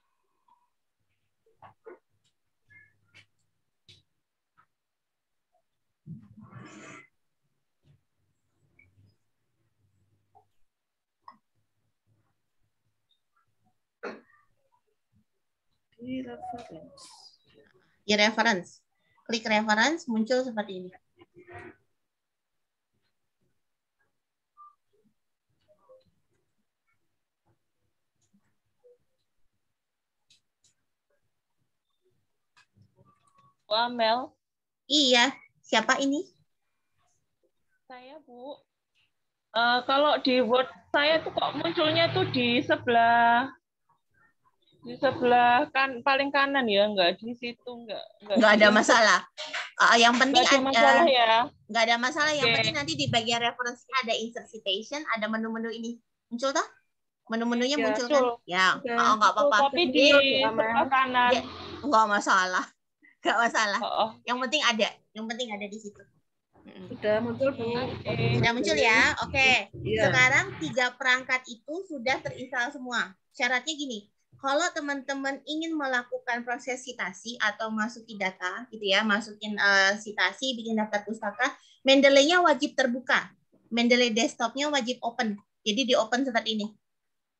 Di reference.
Di reference. Klik reference, muncul seperti ini.
Bu Amel.
Iya, siapa ini?
Saya, Bu. Kalau di Word saya tuh kok munculnya tuh di sebelah kan paling kanan ya, nggak di situ,
nggak ada masalah. Yang penting
nggak ada masalah ya.
Nggak ada masalah. Yang
Oke.
penting nanti di bagian referensi ada insert citation, ada menu-menu ini muncul toh? Menu-menunya
Ya,
muncul kan? Ya,
Ya.
nggak apa-apa.
Tapi di sebelah kanan.
Ya, nggak masalah. Nggak masalah.
Oh.
Yang penting ada. Yang penting ada di situ.
Sudah muncul, Bu.
Sudah muncul ya? Oke.
Iya.
Sekarang 3 perangkat itu sudah terinstall semua. Syaratnya gini, kalau teman-teman ingin melakukan proses citasi atau masukin data, gitu ya, masukin citasi, bikin daftar pustaka, Mendeley-nya wajib terbuka. Mendeley desktop-nya wajib open. Jadi di open seperti ini.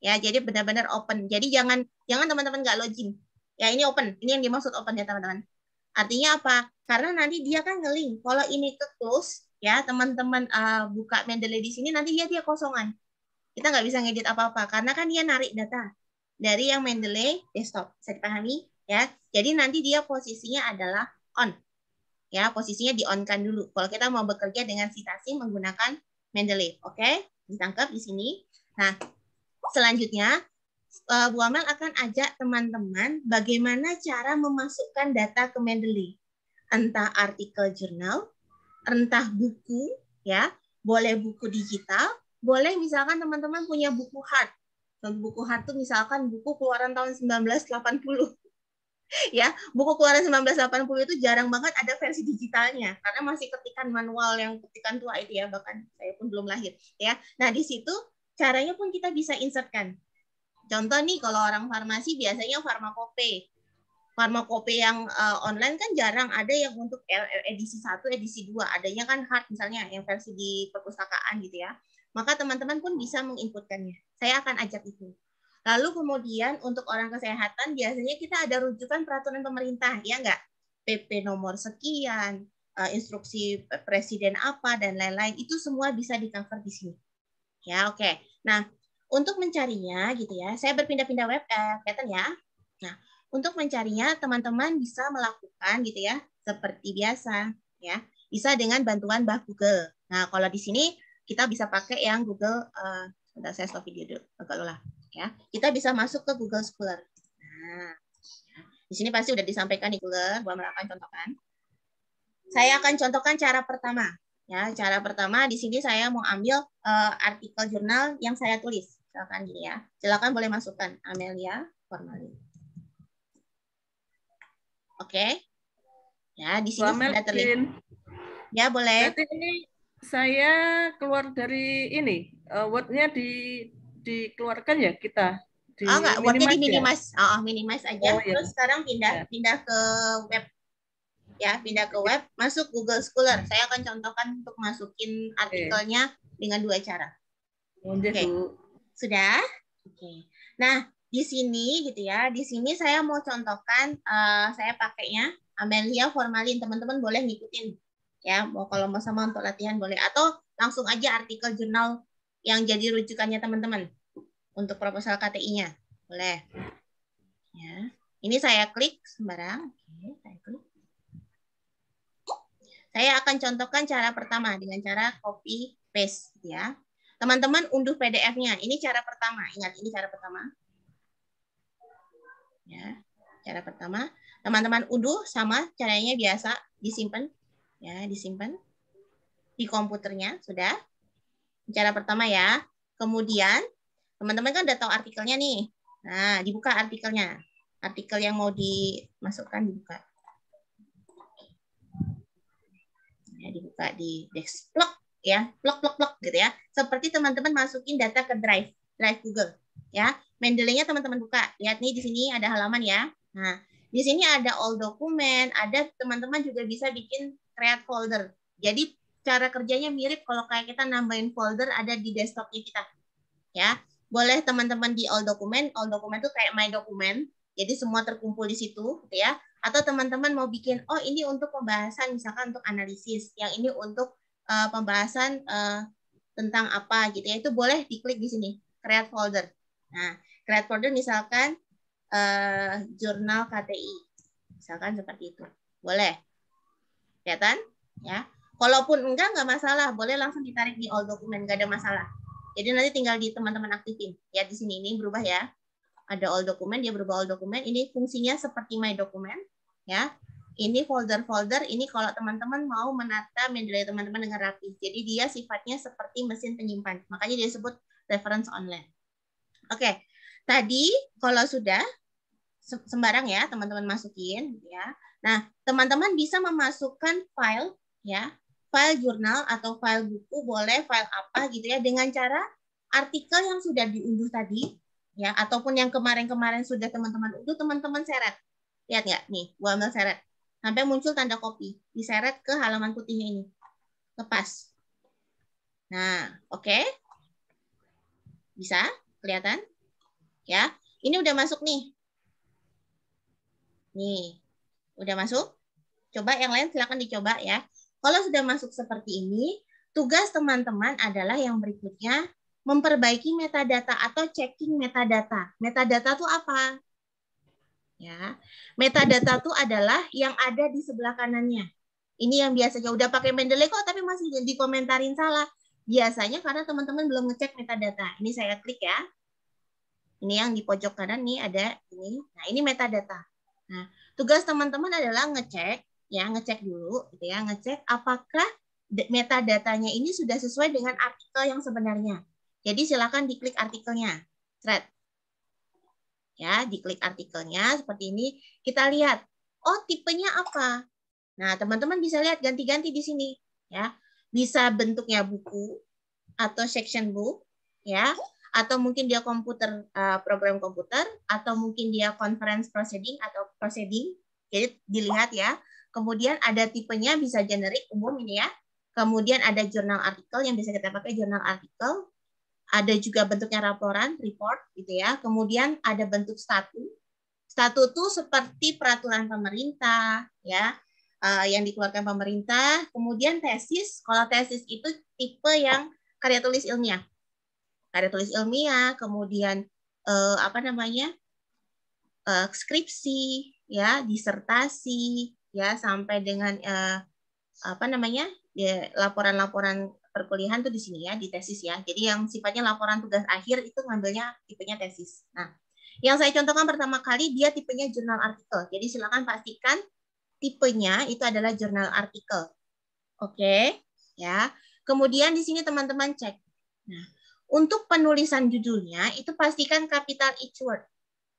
Ya, jadi benar-benar open. Jadi jangan teman-teman nggak login. Ya, ini open. Ini yang dimaksud open ya, teman-teman. Artinya apa? Karena nanti dia kan nge-link. Kalau ini ke close, ya teman-teman buka Mendeley di sini, nanti dia kosongan. Kita nggak bisa ngedit apa-apa karena kan dia narik data dari yang Mendeley desktop. Bisa dipahami? Ya. Jadi nanti dia posisinya adalah on. Ya, posisinya di on-kan dulu. Kalau kita mau bekerja dengan citasi menggunakan Mendeley. Oke? Ditangkap di sini. Nah, selanjutnya Bu Amel akan ajak teman-teman bagaimana cara memasukkan data ke Mendeley. Entah artikel jurnal, entah buku, ya, boleh buku digital, boleh misalkan teman-teman punya buku hard. Buku hard itu misalkan buku keluaran tahun 1980. Ya, buku keluaran 1980 itu jarang banget ada versi digitalnya karena masih ketikan manual yang ketikan tua itu ya, bahkan saya pun belum lahir, ya. Nah, di situ caranya pun kita bisa insertkan. Contoh nih, kalau orang farmasi biasanya farmakope. Farmakope yang online kan jarang ada yang untuk edisi 1, edisi 2. Adanya kan hard misalnya yang versi di perpustakaan gitu ya. Maka teman-teman pun bisa menginputkannya. Saya akan ajak itu. Lalu kemudian untuk orang kesehatan biasanya kita ada rujukan peraturan pemerintah, ya enggak? PP nomor sekian, instruksi presiden apa dan lain-lain, itu semua bisa di-cover di sini. Ya, oke. Nah, untuk mencarinya gitu ya, saya berpindah-pindah web, kelihatan ya. Nah, untuk mencarinya teman-teman bisa melakukan gitu ya, seperti biasa ya. Bisa dengan bantuan Google. Nah, kalau di sini kita bisa pakai yang Google, sebentar saya stop video dulu, agak lelah ya. Kita bisa masuk ke Google Scholar. Nah, di sini pasti udah disampaikan di Google, gua akan contohkan. Saya akan contohkan cara pertama. Ya, cara pertama di sini saya mau ambil artikel jurnal yang saya tulis. Silakan gini ya. Silakan boleh masukkan Amelia Formalin. Oke. Ya, di sini sudah terlihat. Ya, boleh.
Berarti ini saya keluar dari ini, Word-nya dikeluarkan ya kita.
Enggak, Word-nya di minimize. Minimize aja.
Oh, iya.
Terus sekarang pindah ke web. Ya, pindah ke web, masuk Google Scholar. Saya akan contohkan untuk masukin artikelnya dengan 2 cara. Oke. Sudah? Oke. Nah, di sini gitu ya. Di sini saya mau contohkan saya pakainya Amelia Formalin. Teman-teman boleh ngikutin. Ya, kalau mau sama untuk latihan boleh, atau langsung aja artikel jurnal yang jadi rujukannya teman-teman untuk proposal KTI-nya. Boleh. Ya. Ini saya klik sembarang. Oke, saya klik. Saya akan contohkan cara pertama dengan cara copy paste ya. Teman-teman unduh PDF-nya. Ini cara pertama. Ingat, ini cara pertama. Ya, cara pertama. Teman-teman unduh sama caranya biasa, disimpan. Ya, disimpan di komputernya, sudah. Cara pertama ya. Kemudian teman-teman kan udah tahu artikelnya nih. Nah, dibuka artikelnya. Artikel yang mau dimasukkan dibuka. Ya, dibuka di desktop ya, plok gitu ya. Seperti teman-teman masukin data ke Drive Google. Ya, Mendeley-nya teman-teman buka. Lihat nih di sini ada halaman ya. Nah, di sini ada all dokumen, ada teman-teman juga bisa bikin create folder. Jadi cara kerjanya mirip kalau kayak kita nambahin folder ada di desktopnya kita. Ya, boleh teman-teman di all dokumen itu kayak my dokumen. Jadi semua terkumpul di situ, gitu ya. Atau teman-teman mau bikin, oh ini untuk pembahasan misalkan untuk analisis, yang ini untuk pembahasan tentang apa gitu ya. Itu boleh diklik di sini, create folder. Nah, create folder misalkan jurnal KTI. Misalkan seperti itu. Boleh. Kelihatan? Ya. Kalaupun enggak masalah, boleh langsung ditarik di all dokumen, enggak ada masalah. Jadi nanti tinggal di teman-teman aktifin. Ya di sini ini berubah ya. Ada all dokumen, dia berubah all dokumen. Ini fungsinya seperti my dokumen, ya. Ini folder-folder, ini kalau teman-teman mau menata Mendeley teman-teman dengan rapi. Jadi dia sifatnya seperti mesin penyimpan. Makanya dia disebut reference online. Oke. Tadi kalau sudah sembarang ya, teman-teman masukin ya. Nah, teman-teman bisa memasukkan file ya, file jurnal atau file buku, boleh file apa gitu ya, dengan cara artikel yang sudah diunduh tadi ya, ataupun yang kemarin-kemarin sudah teman-teman unduh, teman-teman seret. Lihat nggak nih, gua ambil seret sampai muncul tanda copy, diseret ke halaman putihnya ini, lepas. Nah, oke, bisa kelihatan ya. Ini udah masuk nih. Nih, udah masuk. Coba yang lain silakan dicoba ya. Kalau sudah masuk seperti ini, tugas teman-teman adalah yang berikutnya, memperbaiki metadata atau checking metadata. Metadata itu apa? Ya, metadata itu adalah yang ada di sebelah kanannya. Ini yang biasanya udah pakai Mendeley kok, tapi masih dikomentarin salah. Biasanya karena teman-teman belum ngecek metadata. Ini saya klik ya. Ini yang di pojok kanan nih ada ini. Nah, ini metadata. Nah, tugas teman-teman adalah ngecek dulu gitu ya, ngecek apakah metadatanya ini sudah sesuai dengan artikel yang sebenarnya. Jadi silakan diklik artikelnya. Thread. Ya, diklik artikelnya seperti ini, kita lihat, oh tipenya apa. Nah, teman-teman bisa lihat ganti-ganti di sini ya. Bisa bentuknya buku atau section book ya. Atau mungkin dia komputer, program komputer, atau mungkin dia conference proceeding atau proceeding. Jadi dilihat ya. Kemudian ada tipenya bisa generik umum ini ya. Kemudian ada jurnal artikel yang bisa kita pakai jurnal artikel. Ada juga bentuknya laporan, report gitu ya. Kemudian ada bentuk statut. Statut itu seperti peraturan pemerintah ya. Yang dikeluarkan pemerintah. Kemudian tesis. Kalau tesis itu tipe yang karya tulis ilmiah. Karya tulis ilmiah, kemudian skripsi, ya, disertasi, ya, sampai dengan laporan-laporan perkuliahan tuh di sini ya, di tesis ya. Jadi yang sifatnya laporan tugas akhir itu ngambilnya tipenya tesis. Nah, yang saya contohkan pertama kali dia tipenya jurnal artikel. Jadi silakan pastikan tipenya itu adalah jurnal artikel. Oke, ya. Kemudian di sini teman-teman cek. Nah, untuk penulisan judulnya, itu pastikan capital each word.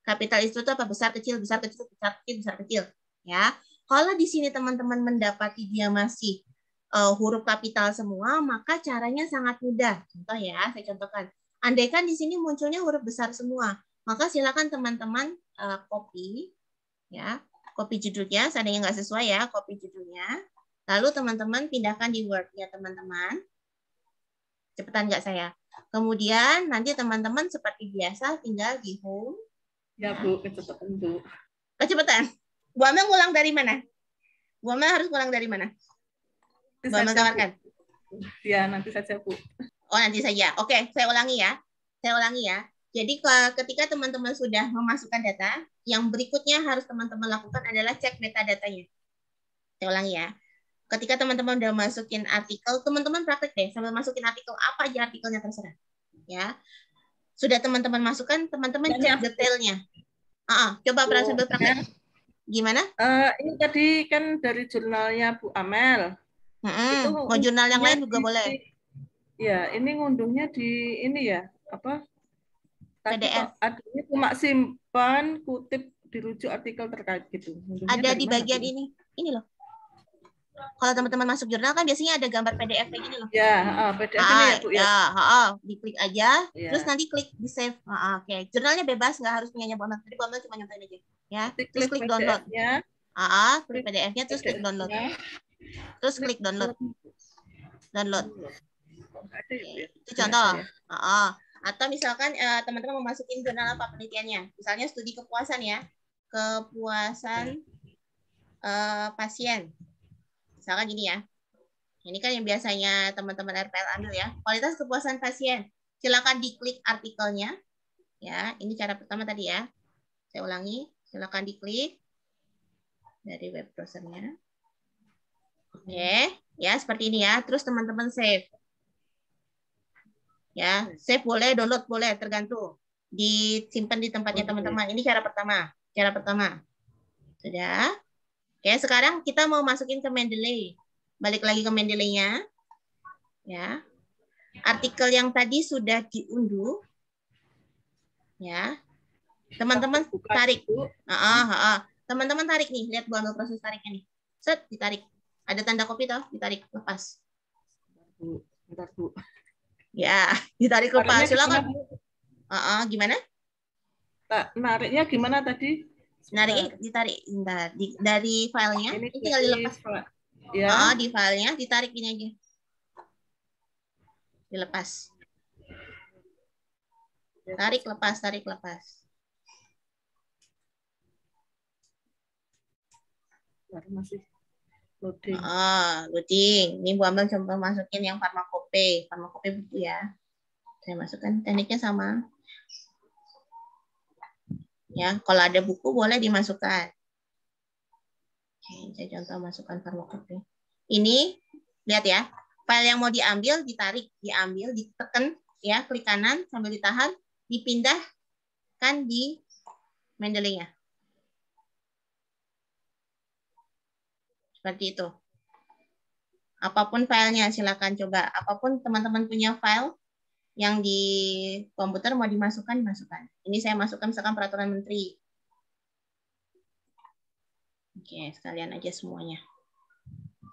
Capital each word itu apa? Besar, kecil, besar, kecil, besar, kecil, besar, kecil. Ya. Kalau di sini teman-teman mendapati dia masih huruf kapital semua, maka caranya sangat mudah. Contoh ya, saya contohkan. Andaikan di sini munculnya huruf besar semua, maka silakan teman-teman copy, ya, copy judulnya. Seandainya nggak sesuai ya, copy judulnya. Lalu teman-teman pindahkan di Word ya teman-teman. Cepetan nggak saya? Kemudian nanti teman-teman seperti biasa tinggal di home.
Ya Bu, kecepatan Bu.
Kecepatan. Bu Amel ngulang dari mana? Bu Amel harus ngulang dari mana? Bu Amel tawarkan.
Ya, nanti saja Bu.
Oh, nanti saja. Oke, saya ulangi ya. Jadi ketika teman-teman sudah memasukkan data, yang berikutnya harus teman-teman lakukan adalah cek metadatanya. Saya ulangi ya. Ketika teman-teman udah masukin artikel, teman-teman praktek deh sambil masukin artikel apa aja artikelnya terserah. Ya. Sudah teman-teman masukkan, teman-teman cek detailnya. Coba sambil praktek. Gimana?
Ini tadi kan dari jurnalnya Bu Amel.
Itu mau jurnal yang lain juga boleh.
Ya, ini ngunduhnya di ini ya, apa?
PDF.
Adanya cuma simpan, kutip, dirujuk artikel terkait gitu.
Ada di bagian ini. Ini loh. kalau teman-teman masuk jurnal kan biasanya ada gambar PDF kayak gini loh.
Ya, PDF ini ya Bu ya.
Diklik aja, terus nanti klik di save. Oke. Jurnalnya bebas, nggak harus punyanya Bu Amel. Tadi Bu Amel cuma nyontohin aja. Ya, terus klik download. Klik PDF-nya, terus klik download. Terus klik download. Itu contoh. Atau misalkan teman-teman mau masukin jurnal apa penelitiannya. Misalnya studi kepuasan ya. Kepuasan pasien. Misalkan gini ya. Ini kan yang biasanya teman-teman RPL ambil ya. Kualitas kepuasan pasien. Silakan diklik artikelnya. Ya, ini cara pertama tadi ya. Saya ulangi. Silakan diklik dari web browsernya. Oke, ya seperti ini ya. Terus teman-teman save. Ya, save boleh, download boleh, tergantung. Disimpan di tempatnya teman-teman. Ini cara pertama. Sudah. Oke, sekarang kita mau masukin ke Mendeley. Balik lagi ke Mendeley-nya. Ya. Artikel yang tadi sudah diunduh. Ya. Teman-teman tarik. Teman-teman tarik nih. Lihat Bu Amel proses tariknya nih. Set, ditarik. Ada tanda copy toh, ditarik lepas.
Bentar, Bu.
Ya, ditarik lepas. Silakan. Gimana?
Nariknya gimana tadi?
Nariknya ditarik dari filenya. Ini tinggal dilepas.
Ya.
Di filenya ditarik ini aja. Dilepas. Tarik lepas.
Masih loading.
Loading. Ini Bu Amel coba masukin yang farmakope. Farmakope buku ya. Saya masukkan, tekniknya sama. Ya, kalau ada buku boleh dimasukkan. Oke, saya contoh masukkan farmakope. Ini lihat ya, file yang mau diambil diambil, ditekan ya, klik kanan sambil ditahan, dipindahkan di Mendeley-nya. Seperti itu. Apapun filenya silakan coba. Apapun teman-teman punya file yang di komputer mau dimasukkan. Ini saya masukkan misalkan peraturan menteri. Oke, sekalian aja semuanya.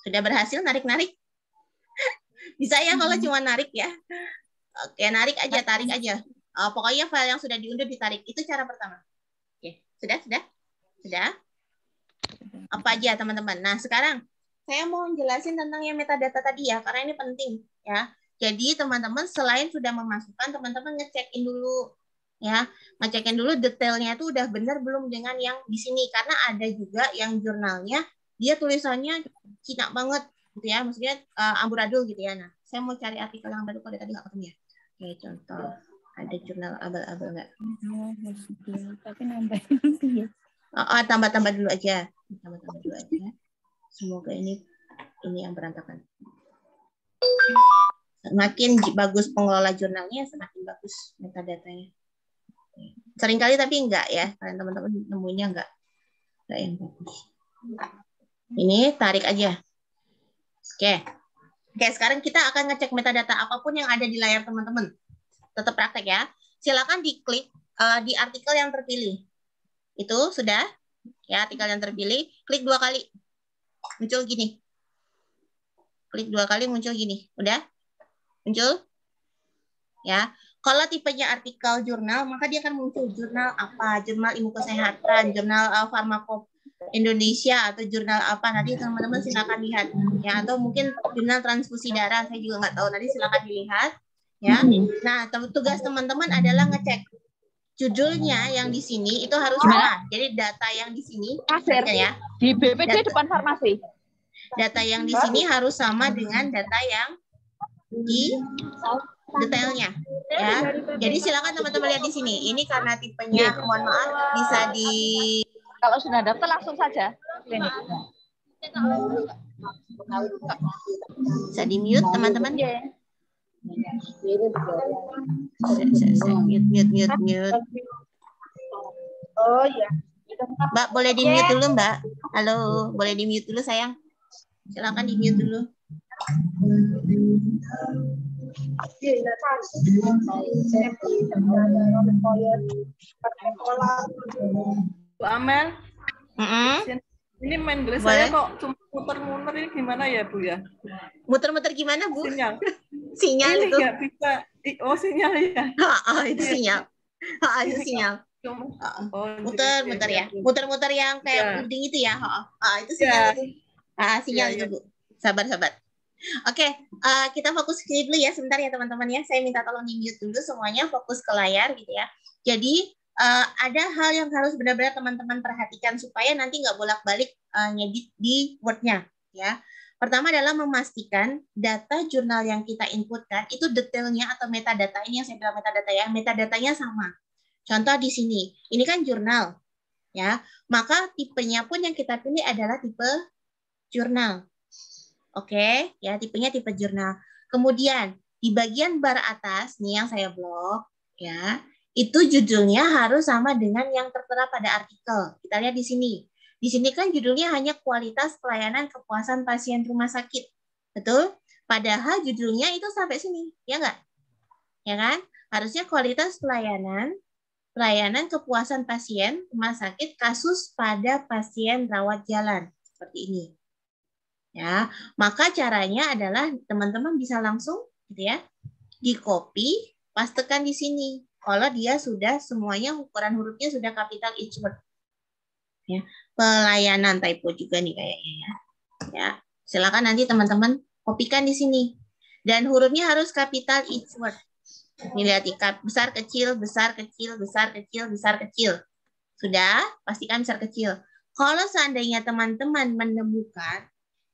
Sudah berhasil narik-narik? Bisa ya kalau cuma narik ya. Oke, tarik aja. Pokoknya file yang sudah diunduh ditarik. Itu cara pertama. Oke, sudah? Apa aja teman-teman? Nah, sekarang saya mau jelasin tentang yang metadata tadi ya, karena ini penting ya. Jadi teman-teman selain sudah memasukkan, teman-teman ngecekin dulu ya, ngecekin dulu detailnya itu udah benar belum dengan yang di sini, karena ada juga yang jurnalnya dia tulisannya Cina banget gitu ya, maksudnya amburadul gitu ya. Nah, saya mau cari artikel yang baru, kalau tadi nggak ketemu ya. Oke, contoh ada jurnal abal-abal nggak?
Tapi nambahin ya.
Tambah dulu aja. Semoga ini yang berantakan. Semakin bagus pengelola jurnalnya, semakin bagus metadatanya. Seringkali tapi enggak ya, kalian teman-teman nemuinya enggak yang bagus. Ini tarik aja. Oke, sekarang kita akan ngecek metadata apapun yang ada di layar teman-teman. Tetap praktek ya. Silakan diklik di artikel yang terpilih. Itu sudah ya, artikel yang terpilih, klik 2 kali. Muncul gini. Klik 2 kali muncul gini. Udah? Muncul? Ya. Kalau tipenya artikel jurnal, maka dia akan muncul jurnal apa? Jurnal Ilmu Kesehatan, jurnal Farmakop Indonesia, atau jurnal apa? Nanti teman-teman silakan lihat. Ya, atau mungkin jurnal transfusi darah, saya juga nggak tahu. Nanti silakan dilihat. Ya. Nah, tugas teman-teman adalah ngecek judulnya yang di sini itu harus sama. Jadi data yang di sini ya.
Di BPD depan farmasi.
Data yang di sini harus sama dengan data yang di detailnya ya. Jadi silakan teman-teman lihat di sini. Ini karena tipenya mohon maaf bisa di,
kalau sudah daftar langsung saja klinik.
Bisa di mute teman-teman. Mute.
Oh ya.
Mbak boleh di mute dulu Mbak. Halo, boleh di mute dulu sayang. Silakan di mute dulu.
Bu Amel, Ini Mendeley
Boleh.
saya kok cuma muter-muter, ini gimana ya Bu ya?
Muter-muter gimana, Bu?
Sinyal.
Sinyal
Ini
itu.
nggak bisa. Oh, sinyal ya.
Itu sinyal. Itu sinyal. Muter-muter ya. Muter-muter yang kayak puding itu ya. Itu sinyal itu. Sinyal itu, Bu. Sabar-sabar. Oke, kita fokus ke dulu ya sebentar ya teman-teman ya. Saya minta tolong di-mute dulu semuanya, fokus ke layar gitu ya. Jadi ada hal yang harus benar-benar teman-teman perhatikan supaya nanti nggak bolak-balik ngedit di Word-nya ya. Pertama adalah memastikan data jurnal yang kita inputkan itu detailnya atau metadata, ini yang saya bilang metadata ya, metadatanya sama. Contoh di sini, ini kan jurnal ya, maka tipenya pun yang kita pilih adalah tipe jurnal. Oke, ya tipenya tipe jurnal. Kemudian di bagian bar atas nih yang saya blok ya, itu judulnya harus sama dengan yang tertera pada artikel. Kita lihat di sini. Di sini kan judulnya hanya kualitas pelayanan kepuasan pasien rumah sakit. Betul? Padahal judulnya itu sampai sini, ya enggak? Ya kan? Harusnya kualitas pelayanan kepuasan pasien rumah sakit kasus pada pasien rawat jalan. Seperti ini. Ya, maka caranya adalah teman-teman bisa langsung gitu ya, di copy, pastekan di sini. Kalau dia sudah semuanya ukuran hurufnya sudah capital each word. Ya, pelayanan typo juga nih kayaknya ya. Ya, silakan nanti teman-teman kopikan di sini. Dan hurufnya harus capital each word. Ini lihat besar kecil, besar kecil, besar kecil, besar kecil. Sudah, pastikan besar kecil. Kalau seandainya teman-teman menemukan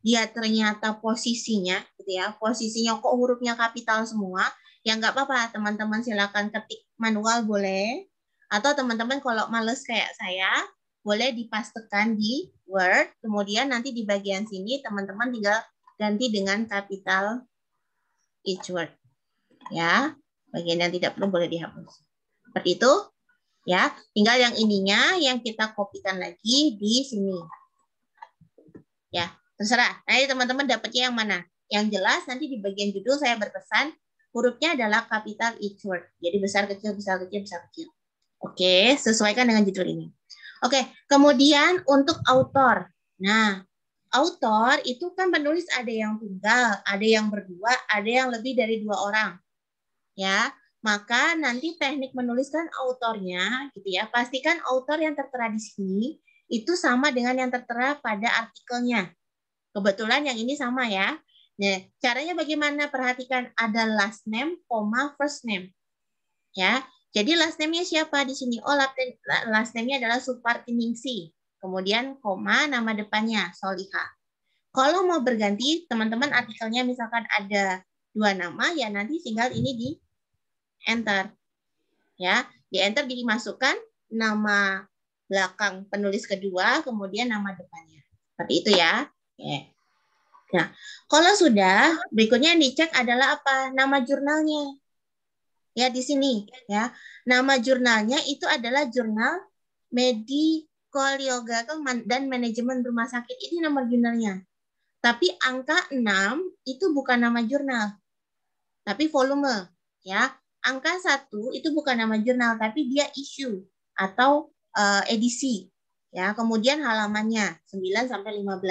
dia ternyata posisinya gitu ya, posisinya kok hurufnya kapital semua, ya nggak apa-apa, teman-teman silakan ketik manual boleh, atau teman-teman kalau males kayak saya boleh dipastekan di Word, kemudian nanti di bagian sini teman-teman tinggal ganti dengan capital each word ya, bagian yang tidak perlu boleh dihapus seperti itu ya. Tinggal yang ininya yang kita kopikan lagi di sini ya. Terserah, nanti teman-teman dapatnya yang mana. Yang jelas nanti di bagian judul saya berpesan hurufnya adalah capital each word. Jadi besar kecil, besar kecil, besar kecil. Oke, sesuaikan dengan judul ini. Oke, kemudian untuk author. Nah, author itu kan penulis ada yang tunggal, ada yang berdua, ada yang lebih dari 2 orang. Ya, maka nanti teknik menuliskan autornya gitu ya. Pastikan author yang tertera di sini itu sama dengan yang tertera pada artikelnya. Kebetulan yang ini sama ya. Nah, caranya bagaimana? Perhatikan ada last name, first name. Ya, jadi last name-nya siapa di sini? Oh, last name-nya adalah Supartiningsih. Kemudian koma nama depannya Soliha. Kalau mau berganti, teman-teman artikelnya misalkan ada 2 nama, ya nanti tinggal ini di enter. Ya, di enter dimasukkan nama belakang penulis kedua, kemudian nama depannya. Seperti itu ya. Oke. Nah, kalau sudah, berikutnya yang dicek adalah apa? Nama jurnalnya. Ya, di sini ya. Nama jurnalnya itu adalah jurnal Medical Yoga dan Manajemen Rumah Sakit. Ini nama jurnalnya. Tapi angka 6 itu bukan nama jurnal. Tapi volume ya. Angka 1 itu bukan nama jurnal, tapi dia issue atau edisi. Ya, kemudian halamannya 9 sampai 15.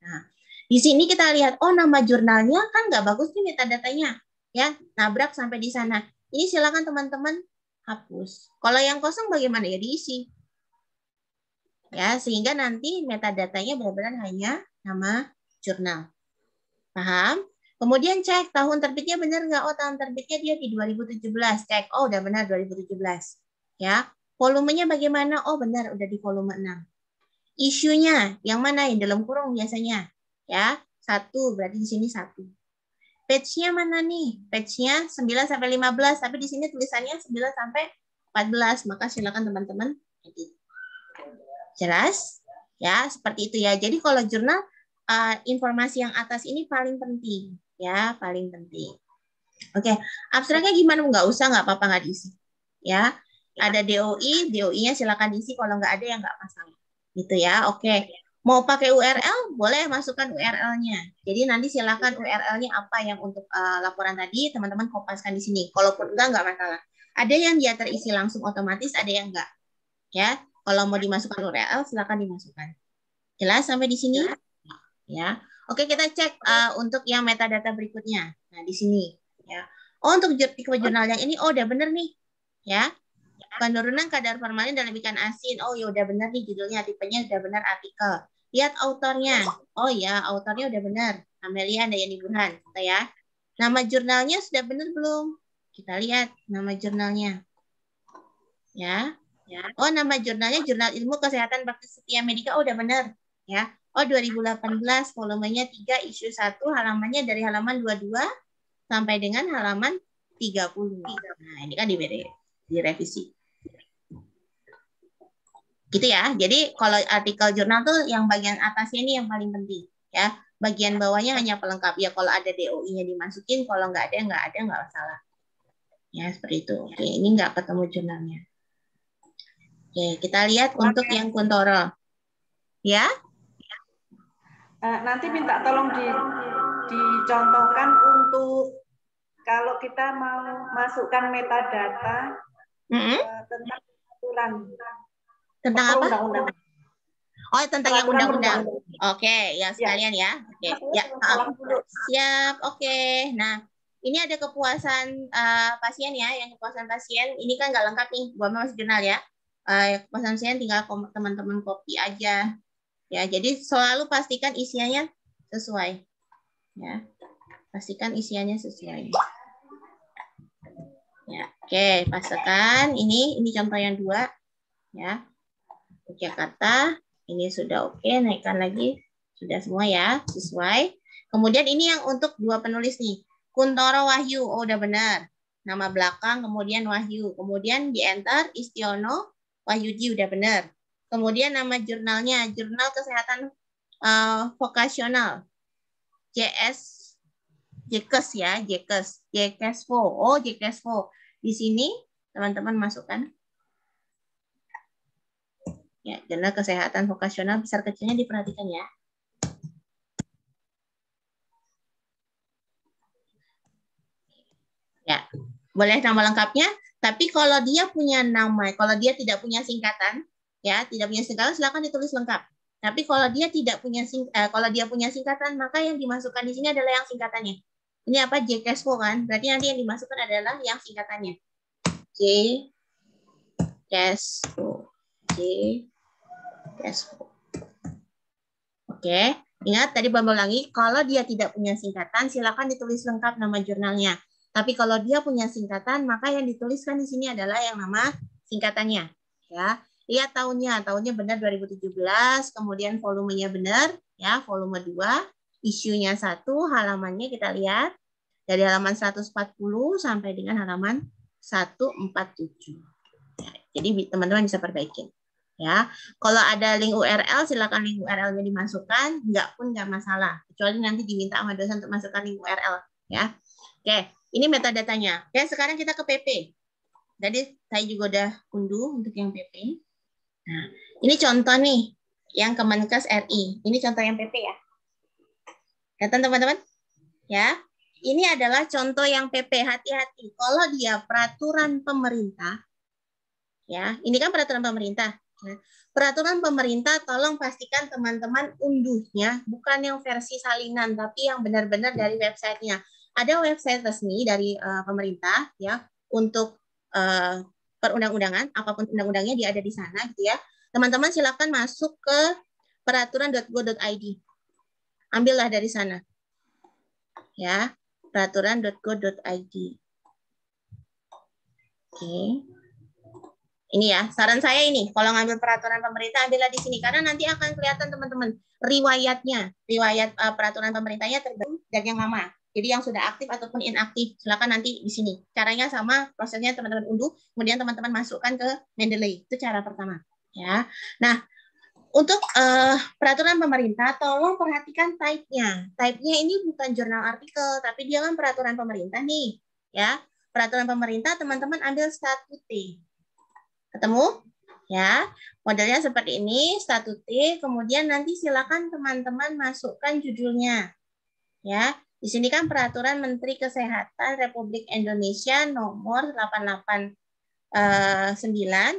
Nah, di sini kita lihat, oh nama jurnalnya kan nggak bagus nih metadatanya. Ya, nabrak sampai di sana. Ini silakan teman-teman hapus. Kalau yang kosong bagaimana ya diisi. Ya, sehingga nanti metadatanya benar-benar hanya nama jurnal. Paham? Kemudian cek tahun terbitnya benar nggak? Oh, tahun terbitnya dia di 2017. Cek, oh udah benar 2017. Ya, volumenya bagaimana? Oh benar, udah di volume 6. Isunya yang mana? Yang dalam kurung biasanya. Ya, 1 berarti di sini 1. Page-nya mana nih? Page-nya 9 sampai 15, tapi di sini tulisannya 9 sampai 14. Maka silakan teman-teman edit. Jelas? Ya, seperti itu ya. Jadi kalau jurnal informasi yang atas ini paling penting, ya, paling penting. Oke, abstraknya gimana? Nggak usah, nggak apa-apa nggak diisi. Ya, ada DOI, DOI-nya silakan diisi. Kalau nggak ada ya nggak masalah. Gitu ya. Oke. Mau pakai URL, boleh masukkan URL-nya. Jadi nanti silakan URL-nya apa yang untuk laporan tadi, teman-teman kopaskan di sini. Kalaupun enggak masalah. Ada yang dia terisi langsung otomatis, ada yang enggak. Ya, kalau mau dimasukkan URL, silakan dimasukkan. Jelas sampai di sini? Ya. Oke, kita cek untuk yang metadata berikutnya. Nah, di sini ya. Oh, untuk tipe jurnal yang ini udah bener nih. Ya. Penurunan kadar formalin dalam ikan asin. Oh, ya udah bener nih judulnya, tipenya udah benar artikel. Lihat autornya. Oh ya, autornya udah benar. Amelia Dayani Burhan, kita ya. Nama jurnalnya sudah benar belum? Kita lihat nama jurnalnya. Ya. Oh, nama jurnalnya Jurnal Ilmu Kesehatan Bakti Setia Medika. Oh, udah benar. Ya. Oh, 2018, volumenya 3, isu 1, halamannya dari halaman 22 sampai dengan halaman 30. Nah, ini kan direvisi. Gitu ya. Jadi, kalau artikel jurnal tuh yang bagian atasnya ini yang paling penting. Ya. Bagian bawahnya hanya pelengkap. Ya, kalau ada DOI-nya dimasukin, kalau nggak ada, nggak masalah. Ya, seperti itu. Oke, ini nggak ketemu jurnalnya. Oke, kita lihat untuk yang Kuntoro. Ya.
Nanti minta tolong dicontohkan untuk kalau kita mau masukkan metadata tentang aturan.
Tentang apa?
Undang-undang.
Oh, tentang yang undang-undang. Oke, ya sekalian ya. Oke, ya. Siap. Oke. Nah, ini ada kepuasan pasien ya. Yang kepuasan pasien ini kan nggak lengkap nih. Gua masih jurnal ya. Kepuasan pasien tinggal teman-teman copy aja. Ya, jadi selalu pastikan isiannya sesuai. Ya, pastikan isiannya sesuai. Ya, oke, pastikan ini contoh yang 2. Ya, Jakarta, ini sudah oke, naikkan lagi, sudah semua ya, sesuai. Kemudian ini yang untuk 2 penulis nih, Kuntoro Wahyu, oh udah benar. Nama belakang, kemudian Wahyu, kemudian di enter Istiono Wahyudi udah benar. Kemudian nama jurnalnya, Jurnal Kesehatan Vokasional, JKES ya, JKESVO. Oh, JKESVO. Di sini teman-teman masukkan. Ya, Jurnal Kesehatan Vokasional besar kecilnya diperhatikan ya. Ya, boleh nama lengkapnya. Tapi kalau dia punya nama, kalau dia tidak punya singkatan, ya, tidak punya singkatan, silakan ditulis lengkap. Tapi kalau dia tidak punya singkatan, maka yang dimasukkan di sini adalah yang singkatannya. Ini apa? JKESVO kan? Berarti nanti yang dimasukkan adalah yang singkatannya. JKESVO. Oke, ingat tadi Bambang ulangi, kalau dia tidak punya singkatan, silakan ditulis lengkap nama jurnalnya. Tapi kalau dia punya singkatan, maka yang dituliskan di sini adalah yang nama singkatannya. Ya, lihat tahunnya benar 2017, kemudian volumenya benar, ya, volume 2, isunya 1, halamannya kita lihat dari halaman 140 sampai dengan halaman 147. Ya, jadi teman-teman bisa perbaikin. Ya, kalau ada link URL, silakan link URL-nya dimasukkan, nggak masalah, kecuali nanti diminta sama dosen untuk masukkan link URL. Ya, oke. Ini metadatanya. Oke, sekarang kita ke PP. Jadi saya juga udah unduh untuk yang PP. Nah, ini contoh nih yang Kemenkes RI. Ini contoh yang PP ya. Kelihatan teman-teman? Ya. Ini adalah contoh yang PP. Hati-hati. Kalau dia peraturan pemerintah, ya, ini kan peraturan pemerintah. Peraturan pemerintah, tolong pastikan teman-teman unduhnya bukan yang versi salinan, tapi yang benar-benar dari websitenya. Ada website resmi dari pemerintah ya untuk perundang-undangan, apapun undang-undangnya dia ada di sana gitu ya. Teman-teman silakan masuk ke peraturan.go.id. Ambillah dari sana. Ya, peraturan.go.id. Oke. Ini ya, saran saya ini, kalau ngambil peraturan pemerintah ambillah di sini karena nanti akan kelihatan teman-teman riwayat peraturan pemerintahnya terbaru dan yang lama. Jadi yang sudah aktif ataupun inaktif, silakan nanti di sini. Caranya sama, prosesnya teman-teman unduh, kemudian teman-teman masukkan ke Mendeley. Itu cara pertama. Ya. Nah, untuk peraturan pemerintah, tolong perhatikan type-nya. Type-nya ini bukan jurnal artikel, tapi dia kan peraturan pemerintah nih. Ya, peraturan pemerintah, teman-teman ambil statute. Ketemu? Ya, modelnya seperti ini, statute. Kemudian nanti silakan teman-teman masukkan judulnya. Ya. Di sini kan peraturan Menteri Kesehatan Republik Indonesia nomor 88 9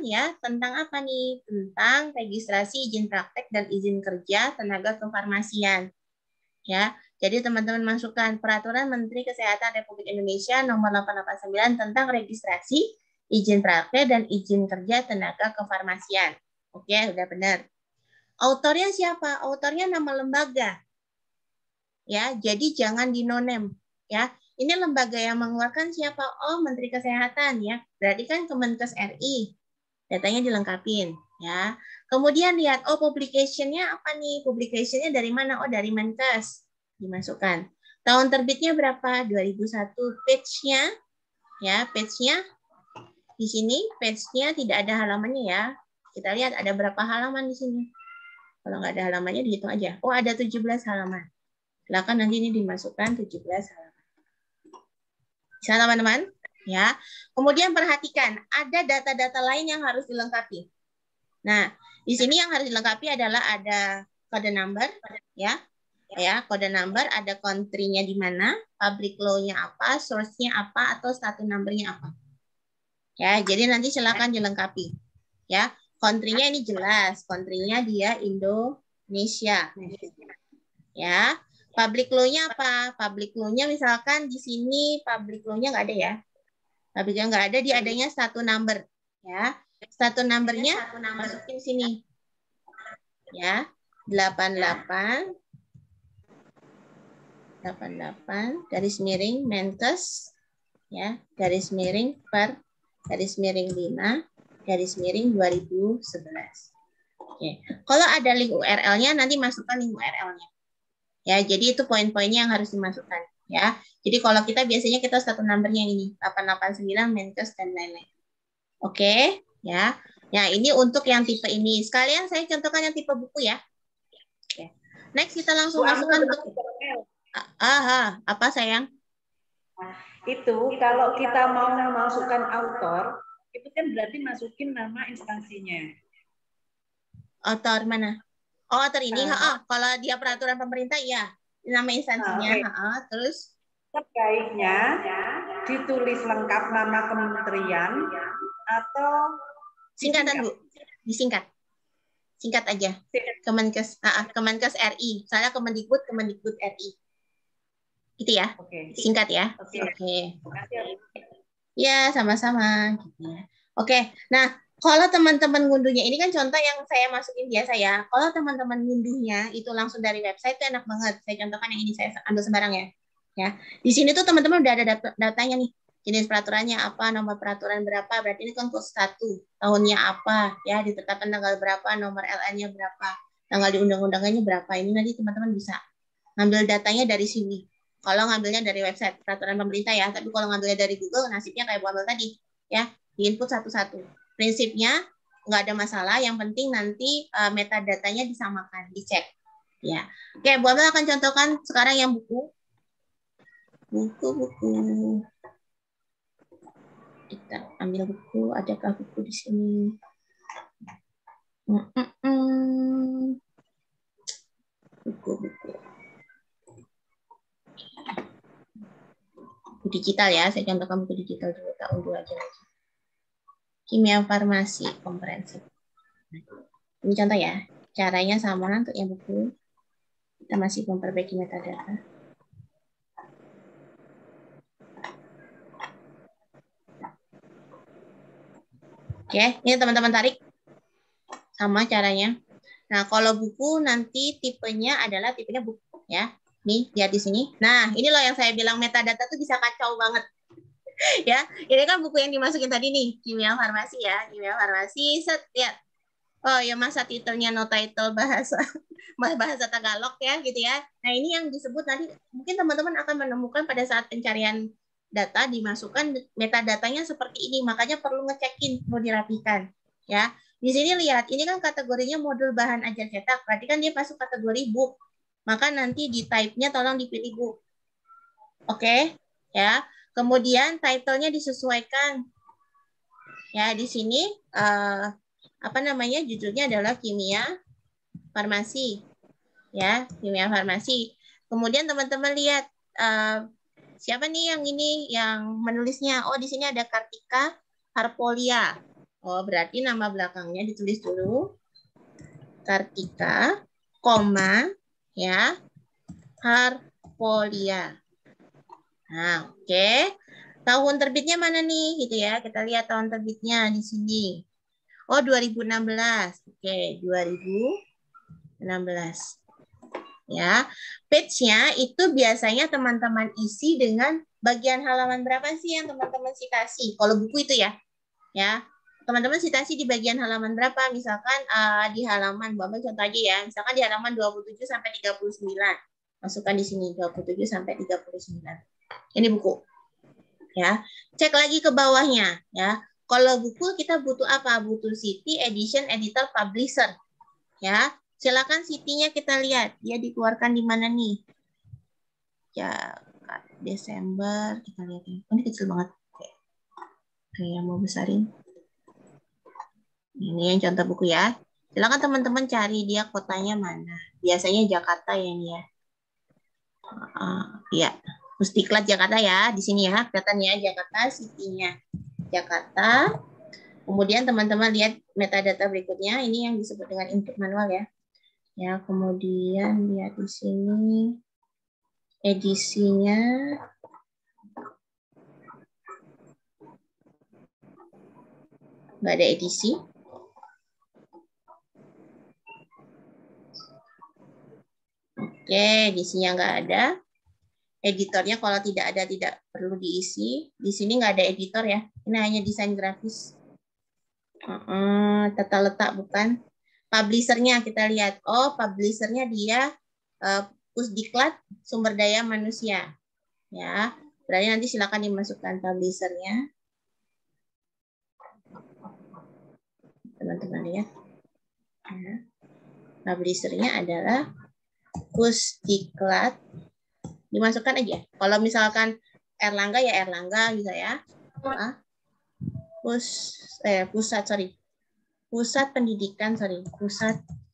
ya, tentang apa nih? Tentang registrasi izin praktek dan izin kerja tenaga kefarmasian. Ya, jadi teman-teman masukkan Peraturan Menteri Kesehatan Republik Indonesia Nomor 889 tentang registrasi izin praktek dan izin kerja tenaga kefarmasian. Oke, udah benar. Autornya siapa? Autornya nama lembaga. Ya, jadi jangan di no-name. Ya, ini lembaga yang mengeluarkan siapa? Oh, Menteri Kesehatan ya. Berarti kan Kemenkes RI. Datanya dilengkapin ya. Kemudian lihat, oh publication-nya apa nih? Publication-nya dari mana? Oh, dari Menkes. Dimasukkan. Tahun terbitnya berapa? 2001. Page-nya ya, page-nya di sini, page-nya tidak ada halamannya ya. Kita lihat ada berapa halaman di sini. Kalau nggak ada halamannya dihitung aja. Oh, ada 17 halaman. Silakan nanti ini dimasukkan 17 halaman. Bisa teman-teman? Ya. Kemudian perhatikan, ada data-data lain yang harus dilengkapi. Nah, di sini yang harus dilengkapi adalah ada kode number, ya. Ya, kode number, ada country-nya di mana, public law-nya apa, source-nya apa, atau status number-nya apa. Ya, jadi nanti silakan dilengkapi. Ya, country-nya ini jelas, country-nya dia Indonesia. Ya. Public law-nya apa? Public law-nya misalkan di sini public law-nya nggak ada ya. Public law nggak ada, dia adanya satu number. Ya, satu numbernya masukin sini. Ya, 88 garis miring Menkes ya, garis miring per garis miring 5 garis miring 2011. Oke. Kalau ada link URL-nya nanti masukkan link URL-nya. Ya, jadi itu poin-poinnya yang harus dimasukkan ya. Jadi kalau kita biasanya kita satu numbernya ini 889 Menkes dan lain-lain. Oke, ya. Nah, ini untuk yang tipe ini. Sekalian saya contohkan yang tipe buku ya. Oke. Next kita langsung masukkan untuk apa sayang?
Itu kalau kita mau memasukkan autor, itu kan berarti masukin nama instansinya.
Autor mana? Oh, autor ini, kalau dia peraturan pemerintah, iya. Nama instansinya, terus?
Sebaiknya ditulis lengkap nama kementerian atau
singkatan, Bu. Disingkat. Singkat aja. Kemenkes, Kemenkes RI. Saya Kemendikbud RI. Gitu ya? Singkat ya? Oke. Ya, sama-sama. Gitu ya. Oke, nah, kalau teman-teman ngunduhnya, ini kan contoh yang saya masukin biasa ya. Kalau teman-teman ngunduhnya itu langsung dari website itu enak banget. Saya contohkan yang ini, saya ambil sembarang ya. Ya, di sini tuh teman-teman udah ada datanya nih. Jenis peraturannya apa, nomor peraturan berapa, berarti ini kan kos 1. Tahunnya apa, ya, ditetapkan tanggal berapa, nomor LN-nya berapa, tanggal di undang-undangannya berapa. Ini nanti teman-teman bisa ngambil datanya dari sini. Kalau ngambilnya dari website peraturan pemerintah ya, tapi kalau ngambilnya dari Google, nasibnya kayak Bu Amel tadi. Ya, diinput satu-satu. Prinsipnya nggak ada masalah, yang penting nanti metadatanya disamakan, dicek. Ya, oke, Bu Amel akan contohkan sekarang yang buku. Buku. Kita ambil buku, adakah buku di sini? Buku. Buku digital ya, saya contohkan buku digital dulu, tak unduh aja. Kimia farmasi komprehensif. Ini contoh ya, caranya sama untuk yang buku. Kita masih memperbaiki metadata. Oke, ini teman-teman tarik. Sama caranya. Nah, kalau buku nanti tipenya adalah tipenya buku ya. Nih, lihat di sini. Nah, ini loh yang saya bilang metadata tuh bisa kacau banget. Ya, ini kan buku yang dimasukin tadi nih, kimia farmasi ya. Kimia farmasi, set, lihat. Oh ya, masa titelnya no title bahasa Tagalog ya, gitu ya. Nah, ini yang disebut nanti, mungkin teman-teman akan menemukan pada saat pencarian data dimasukkan metadatanya seperti ini, makanya perlu ngecekin, mau dirapikan ya. Di sini lihat, ini kan kategorinya modul bahan ajar cetak, berarti kan dia masuk kategori book, maka nanti di type-nya tolong dipilih book. Oke ya. Kemudian title-nya disesuaikan ya. Di sini judulnya adalah kimia farmasi ya, kimia farmasi. Kemudian teman-teman lihat siapa nih yang ini yang menulisnya? Oh, di sini ada Kartika Harpolia. Oh, berarti nama belakangnya ditulis dulu. Kartika, koma, ya, Harpolia. Nah, oke. Tahun terbitnya mana nih? Gitu ya. Kita lihat tahun terbitnya di sini. Oh, 2016. Oke, 2016. Ya, page-nya itu biasanya teman-teman isi dengan bagian halaman berapa sih yang teman-teman citasi? Kalau buku itu ya. Ya. Teman-teman citasi di bagian halaman berapa? Misalkan di halaman, Mbak contoh aja ya. Misalkan di halaman 27 sampai 39. Masukkan di sini 27 sampai 39. Ini buku. Ya. Cek lagi ke bawahnya, ya. Kalau buku kita butuh apa? Butuh city, edition, editor, publisher. Ya. Silakan city-nya kita lihat. Dia dikeluarkan di mana nih? Ya, Desember. Kita lihat ini. Ini kecil banget. Kayak mau besarin. Ini yang contoh buku ya. Silakan teman-teman cari dia kotanya mana. Biasanya Jakarta ya ini ya. Ya, Pusdiklat Jakarta ya. Di sini ya, kelihatan ya Jakarta, city-nya Jakarta. Kemudian teman-teman lihat metadata berikutnya. Ini yang disebut dengan input manual ya. Ya, kemudian lihat di sini edisinya. Nggak ada edisi. Oke, edisinya nggak ada. Editornya kalau tidak ada tidak perlu diisi. Di sini nggak ada editor ya. Ini hanya desain grafis. Tata letak bukan. Publishernya kita lihat. Oh, publishernya dia Pusdiklat Sumber Daya Manusia. Ya, berarti nanti silakan dimasukkan publishernya. Teman-teman lihat. Ya. Publishernya adalah Pusdiklat. Dimasukkan aja. Kalau misalkan Erlangga ya Erlangga gitu ya. Pusat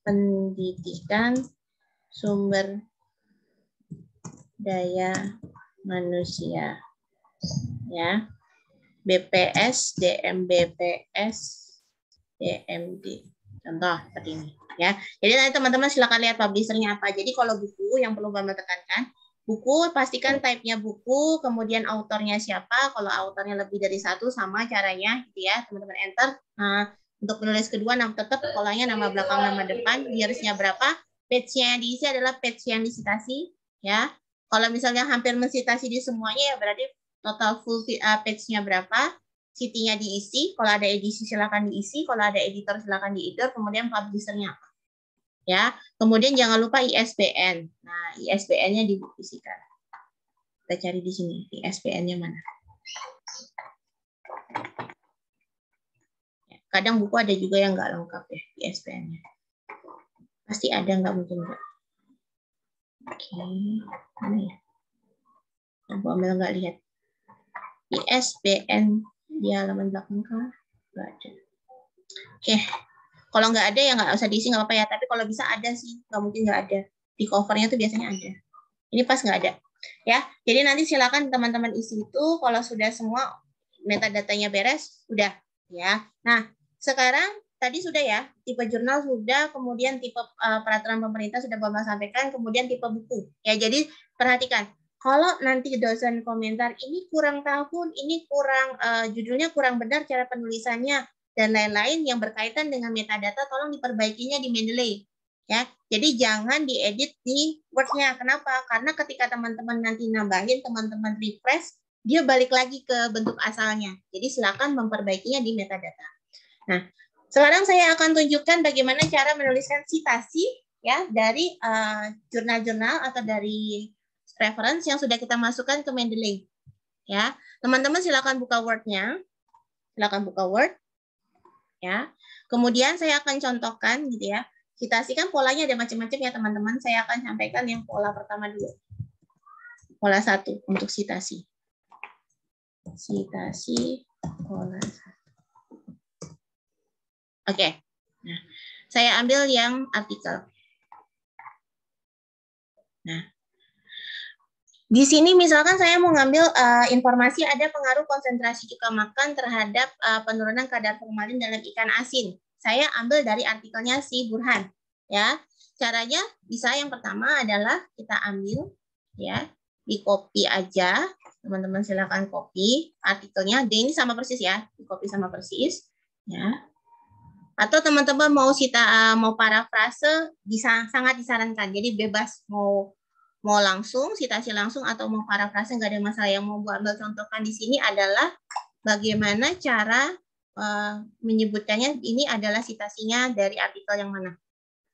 Pendidikan Sumber Daya Manusia. Ya. BPS, DMBPS, DMD. Contoh seperti ini ya. Jadi nanti teman-teman silakan lihat publishernya apa. Jadi kalau buku yang perlu Mbak tekankan, buku pastikan type-nya buku, kemudian autornya siapa. Kalau autornya lebih dari satu sama caranya gitu ya, teman-teman enter. Nah, untuk penulis kedua tetap polanya nama belakang nama depan, years-nya berapa, page-nya yang diisi adalah page yang disitasi ya. Kalau misalnya hampir mensitasi di semuanya ya berarti total full page-nya berapa, city-nya diisi, kalau ada edisi silakan diisi, kalau ada editor silakan dieditor, kemudian publisher-nya apa. Ya, kemudian jangan lupa ISBN. Nah, ISBN-nya diisikan. Kita cari di sini, ISBN-nya mana. Kadang buku ada juga yang nggak lengkap ya, ISBN-nya. Pasti ada, nggak mungkin nggak. Oke, mana ya? Nah, Bu Amel nggak lihat. ISBN di halaman belakang kan? Nggak ada. Oke. Kalau nggak ada ya nggak usah diisi, nggak apa-apa ya. Tapi kalau bisa ada sih, nggak mungkin nggak ada. Di covernya tuh biasanya ada. Ini pas nggak ada. Ya, jadi nanti silakan teman-teman isi itu. Kalau sudah semua metadatanya beres, udah. Ya. Nah, sekarang tadi sudah ya, tipe jurnal sudah, kemudian tipe peraturan pemerintah sudah Bapak sampaikan, kemudian tipe buku. Ya, jadi perhatikan. Kalau nanti dosen komentar, ini kurang tahun, ini kurang judulnya kurang benar cara penulisannya, dan lain-lain yang berkaitan dengan metadata, tolong diperbaikinya di Mendeley. Ya, jadi jangan diedit di Word-nya. Kenapa? Karena ketika teman-teman nanti nambahin, teman-teman refresh, dia balik lagi ke bentuk asalnya. Jadi silakan memperbaikinya di metadata. Nah, sekarang saya akan tunjukkan bagaimana cara menuliskan citasi ya dari jurnal-jurnal atau dari reference yang sudah kita masukkan ke Mendeley. Ya, teman-teman silakan buka Word-nya. Silakan buka Word. Ya, kemudian saya akan contohkan gitu ya. Citasi kan polanya ada macam-macam ya teman-teman. Saya akan sampaikan yang pola pertama dulu. Pola 1 untuk citasi. Citasi pola 1. Oke. Nah, saya ambil yang artikel. Nah, Di sini misalkan saya mau ngambil informasi ada pengaruh konsentrasi cuka makan terhadap penurunan kadar formalin dalam ikan asin. Saya ambil dari artikelnya si Burhan. Ya, caranya bisa yang pertama adalah kita ambil, ya, di copy aja. Teman-teman silakan copy artikelnya. Ini sama persis ya, di copy sama persis. Ya. Atau teman-teman mau parafrase bisa sangat disarankan. Jadi bebas mau langsung, citasi langsung atau mau parafrase nggak ada masalah. Yang mau Bu ambil contohkan di sini adalah bagaimana cara menyebutkannya. Ini adalah citasinya dari artikel yang mana,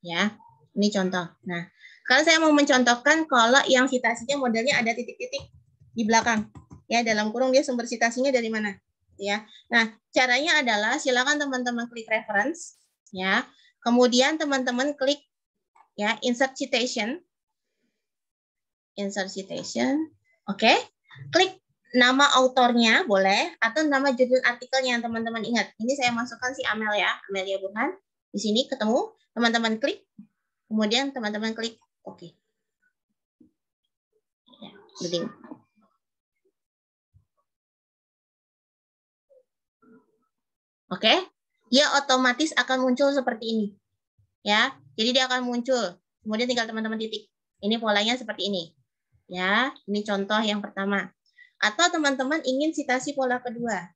ya. Ini contoh. Nah, kalau saya mau mencontohkan kalau yang citasinya modelnya ada titik-titik di belakang, ya, dalam kurung dia sumber citasinya dari mana, ya. Nah, caranya adalah silakan teman-teman klik reference, ya. Kemudian teman-teman klik, ya, insert citation. Insert citation, oke. Klik nama autornya boleh atau nama judul artikelnya yang teman-teman ingat. Ini saya masukkan si Amel ya, Amelia Burhan. Di sini ketemu, teman-teman klik, kemudian teman-teman klik oke. Ya, loading. Oke, dia otomatis akan muncul seperti ini, ya. Jadi dia akan muncul. Kemudian tinggal teman-teman titik. Ini polanya seperti ini. Ya, ini contoh yang pertama. Atau teman-teman ingin citasi pola kedua.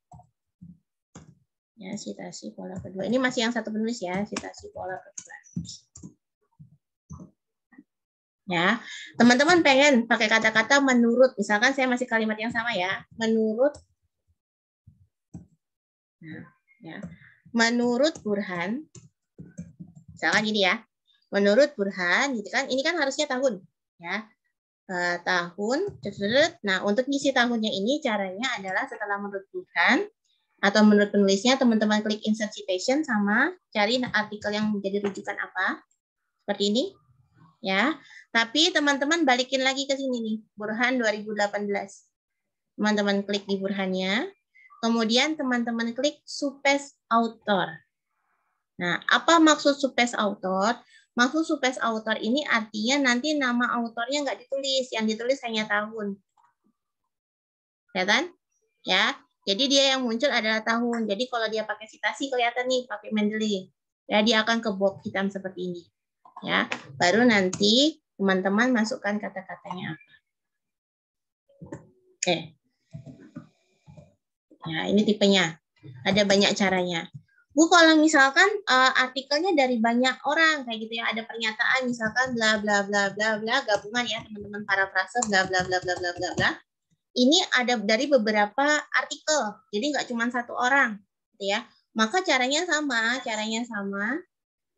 Ya, citasi pola kedua. Ini masih yang satu penulis ya, citasi pola kedua. Ya, teman-teman pengen pakai kata-kata menurut. Misalkan saya masih kalimat yang sama ya, menurut. Nah, ya, menurut Burhan. Misalkan gini ya, menurut Burhan, gitu kan? Ini kan harusnya tahun, ya. Tahun. Nah, untuk ngisi tahunnya ini caranya adalah setelah menurut Burhan atau menurut penulisnya, teman-teman klik insert citation sama cari artikel yang menjadi rujukan apa. Seperti ini. Ya. Tapi teman-teman balikin lagi ke sini nih, Burhan 2018. Teman-teman klik di Burhannya. Kemudian teman-teman klik Supes Author. Nah, apa maksud Supes Author? Maksud Supes Author ini artinya nanti nama autornya nggak ditulis, yang ditulis hanya tahun. Kelihatan? Ya. Jadi dia yang muncul adalah tahun. Jadi kalau dia pakai citasi kelihatan nih pakai Mendeley. Ya, dia akan ke box hitam seperti ini. Ya. Baru nanti teman-teman masukkan kata-katanya apa. Oke. Ya, ini tipenya. Ada banyak caranya. Bu, kalau misalkan artikelnya dari banyak orang kayak gitu ya, ada pernyataan misalkan bla bla bla bla bla, gabungan ya teman-teman parafrase bla bla bla bla bla bla bla. Ini ada dari beberapa artikel. Jadi nggak cuma satu orang, gitu ya. Maka caranya sama.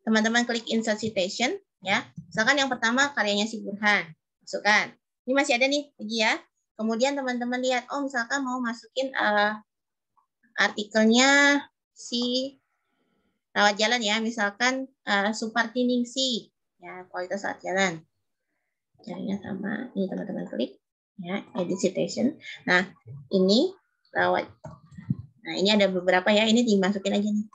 Teman-teman klik insert citation ya. Misalkan yang pertama karyanya si Burhan. Masukkan. Ini masih ada nih lagi ya. Kemudian teman-teman lihat, oh misalkan mau masukin artikelnya si rawat jalan ya, misalkan Suparti Ningsi ya, kualitas rawat jalan. Caranya sama, ini teman-teman klik ya, edit citation. Nah, ini rawat. Nah, ini ada beberapa ya, ini dimasukin aja nih.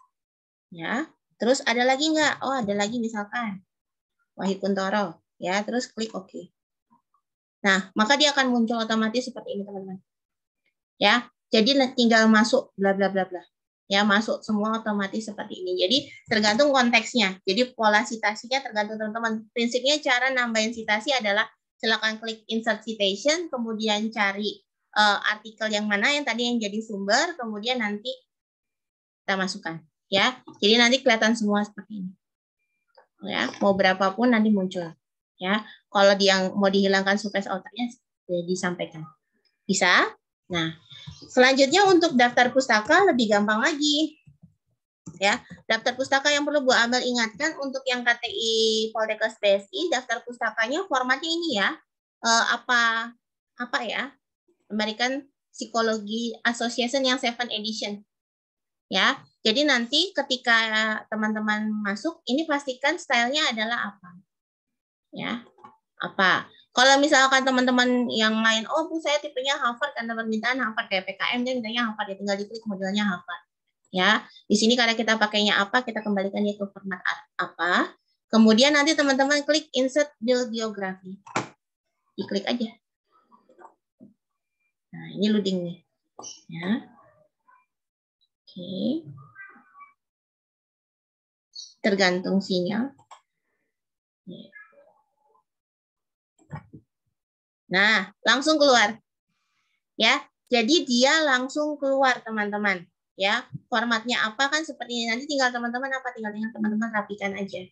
Ya, terus ada lagi nggak? Oh, ada lagi misalkan Wahid Kuntoro ya, terus klik oke. Nah, maka dia akan muncul otomatis seperti ini, teman-teman. Ya, jadi tinggal masuk bla bla bla bla. Ya, masuk semua otomatis seperti ini. Jadi tergantung konteksnya. Jadi pola citasinya tergantung teman-teman. Prinsipnya cara nambahin citasi adalah silakan klik insert citation, kemudian cari artikel yang mana yang tadi yang jadi sumber, kemudian nanti kita masukkan. Ya, jadi nanti kelihatan semua seperti ini. Ya, mau berapapun nanti muncul. Ya, kalau dia mau dihilangkan supes authornya disampaikan. Bisa? Nah, selanjutnya untuk daftar pustaka lebih gampang lagi. Ya, daftar pustaka yang perlu Bu Amel ingatkan untuk yang KTI Poltekkes PSI, daftar pustakanya formatnya ini ya. Apa ya? American Psychology Association yang 7 edition. Ya. Jadi nanti ketika teman-teman masuk, ini pastikan stylenya adalah apa. Ya. Apa? Kalau misalkan teman-teman yang lain, oh Bu saya tipenya Harvard karena permintaan Harvard kayak PKM dia mintanya Harvard ya, tinggal diklik modelnya Harvard. Ya, di sini karena kita pakainya apa, kita kembalikan dia ke format apa. Kemudian nanti teman-teman klik insert bibliografi. Diklik aja. Nah, ini loading nih. Ya. Oke. Tergantung sinyal. Nah, langsung keluar. Ya. Jadi dia langsung keluar, teman-teman. Ya, formatnya apa kan seperti ini. Nanti tinggal teman-teman rapikan aja.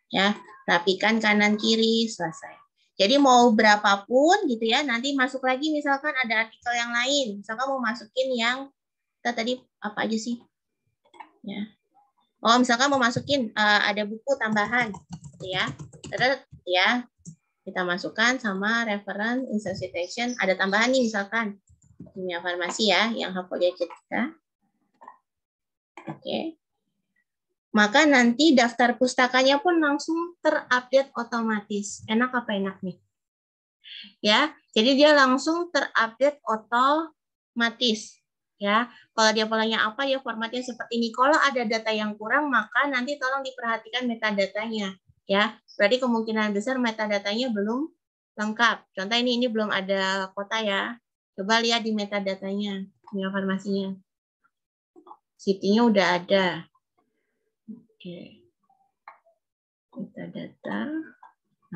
Ya, rapikan kanan kiri, selesai. Jadi mau berapapun gitu ya, nanti masuk lagi misalkan ada artikel yang lain. Misalkan mau masukin yang kita tadi apa aja sih? Ya. Oh, misalkan mau masukin ada buku tambahan gitu ya. Terus ya, kita masukkan sama reference, insert citation, ada tambahan nih misalkan. Kimia farmasi ya, yang hafalnya kita. Oke. Maka nanti daftar pustakanya pun langsung terupdate otomatis. Enak apa enak nih? Ya, jadi dia langsung terupdate otomatis. Ya, kalau dia polanya apa ya formatnya seperti ini. Kalau ada data yang kurang, maka nanti tolong diperhatikan metadatanya. Ya, berarti kemungkinan besar metadatanya belum lengkap. Contoh ini belum ada kota ya. Coba lihat di metadatanya, kimia farmasinya. City-nya udah ada. Oke. Metadata.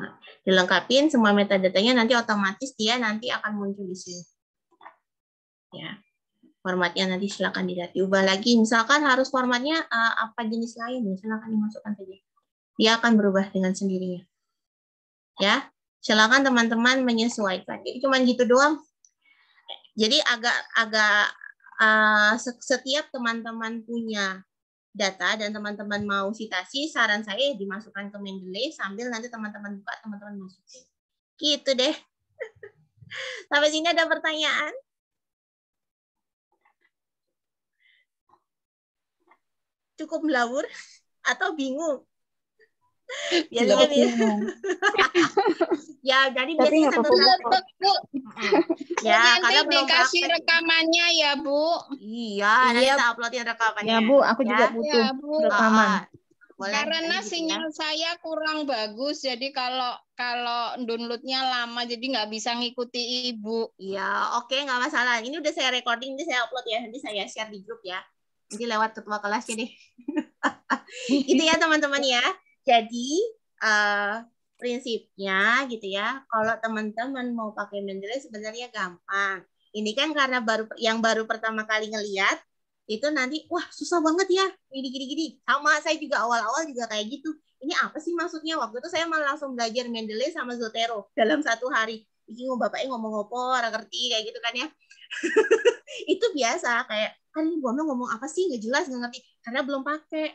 Nah, dilengkapin semua metadatanya, nanti otomatis dia nanti akan muncul di sini. Ya. Formatnya nanti silakan dilihat, diubah lagi. Misalkan harus formatnya apa jenis lain, silakan dimasukkan saja. Dia akan berubah dengan sendirinya. Ya. Silakan teman-teman menyesuaikan. Jadi cuma gitu doang. Jadi agak setiap teman-teman punya data dan teman-teman mau citasi, saran saya dimasukkan ke Mendeley sambil nanti teman-teman buka, teman-teman masukin. Gitu deh. Sampai sini ada pertanyaan? Cukup melawur atau bingung? Biasanya bingung. Ya, jadi biasanya sambil
ya, karena belum dikasih rekamannya ya, Bu.
Iya, nanti kita uploadin rekamannya.
Ya, Bu, aku juga butuh
ya, Bu.
rekaman.
Boleh,
karena
gitu
sinyal
ya.
saya kurang bagus, jadi kalau downloadnya lama, jadi nggak bisa ngikuti Ibu.
Iya, oke, nggak masalah. Ini udah saya recording, ini saya upload ya. Nanti saya share di grup ya. Nanti lewat ketua kelasnya deh. Itu ya teman-teman ya. Jadi prinsipnya gitu ya. Kalau teman-teman mau pakai Mendeley sebenarnya gampang. Ini kan karena baru pertama kali ngelihat, itu nanti wah susah banget ya. Gini. Sama saya juga awal-awal juga kayak gitu. Ini apa sih maksudnya? Waktu itu saya malah langsung belajar Mendeley sama Zotero dalam 1 hari. Bingung bapaknya ngomong apa, orang ngerti kayak gitu kan ya. Itu biasa kayak kan ini ngomong apa sih nggak jelas nggak ngerti karena belum pakai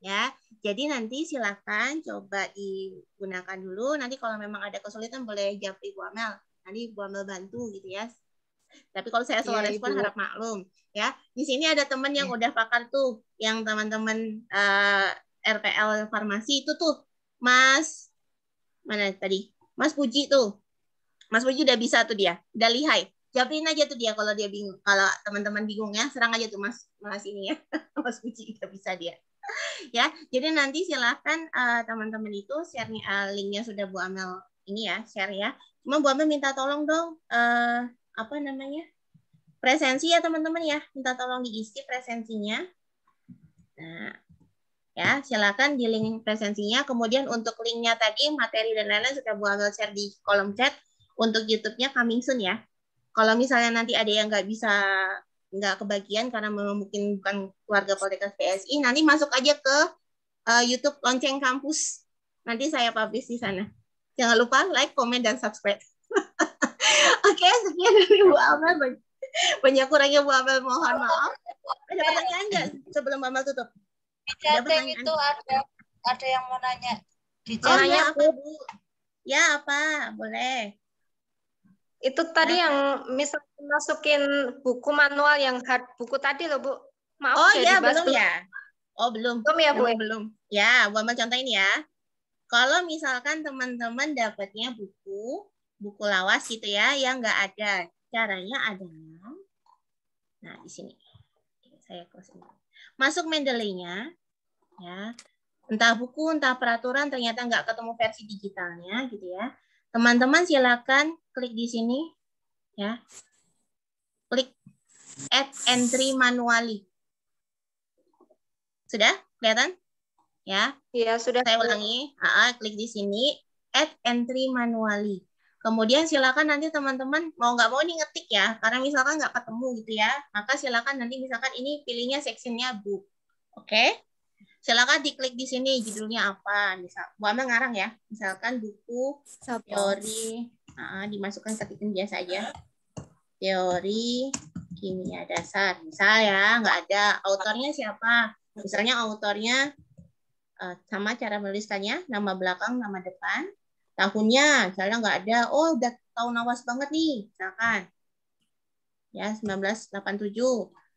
ya. Jadi nanti silakan coba digunakan dulu. Nanti kalau memang ada kesulitan boleh japri Bu Amel. Nanti Bu Amel bantu gitu ya. Tapi kalau saya slow respon harap maklum ya. Di sini ada teman yang udah pakar tuh, yang teman-teman RPL farmasi itu tuh Mas mana tadi? Mas Puji tuh. Mas Puji udah bisa tuh dia, udah lihai. Jawabin aja tuh dia kalau dia bingung. Kalau teman-teman bingung ya, serang aja tuh Mas ini ya. Mas Puji udah bisa dia. Ya, jadi nanti silakan teman-teman itu share linknya sudah Bu Amel ini ya, share ya. Cuma Bu Amel minta tolong dong apa namanya? Presensi ya teman-teman ya. Minta tolong diisi presensinya. Nah, ya, silakan di link presensinya. Kemudian untuk linknya tadi, materi dan lain-lain sudah Bu Amel share di kolom chat. Untuk YouTube-nya coming soon ya. Kalau misalnya nanti ada yang nggak kebagian karena memang mungkin bukan keluarga Poltekkes PSI, nanti masuk aja ke YouTube Lonceng Kampus. Nanti saya publish di sana. Jangan lupa like, komen, dan subscribe. Oke, sekian dari Bu Amel. Banyak kurangnya Bu Amel, mohon maaf. Ada pertanyaan nggak sebelum Bu Amel tutup?
Ada pertanyaan? Itu ada yang mau nanya.
Nanya apa, Bu? Ya, apa? Boleh.
Itu tadi yang misalnya masukin buku manual yang hard buku tadi loh, Bu. Maaf,
oh ya, belum ya? Oh, belum.
Belum ya, Bu?
Belum. Ya, Bu Amel contohin ya. Kalau misalkan teman-teman dapatnya buku lawas gitu ya, yang nggak ada. Caranya adalah, nah di sini. Saya close ini. Masuk Mendeley-nya, ya. Entah buku, entah peraturan, ternyata nggak ketemu versi digitalnya gitu ya. Teman-teman silakan klik di sini ya. Klik add entry manually. Sudah kelihatan? Ya.
Iya, sudah.
Saya ulangi. Klik di sini add entry manually. Kemudian silakan nanti teman-teman mau nggak mau nih ngetik ya, karena misalkan nggak ketemu gitu ya, maka silakan nanti misalkan ini pilihnya sectionnya book. Oke? Silakan diklik di sini judulnya apa. Misal, Bu Amel ngarang ya. Misalkan buku teori, dimasukkan ketikin biasa aja. Teori kimia dasar. Misal ya, nggak ada. Autornya siapa? Misalnya autornya sama cara menuliskannya, nama belakang, nama depan. Tahunnya, misalnya nggak ada. Oh, udah tahun awas banget nih, misalkan. Ya, 1987.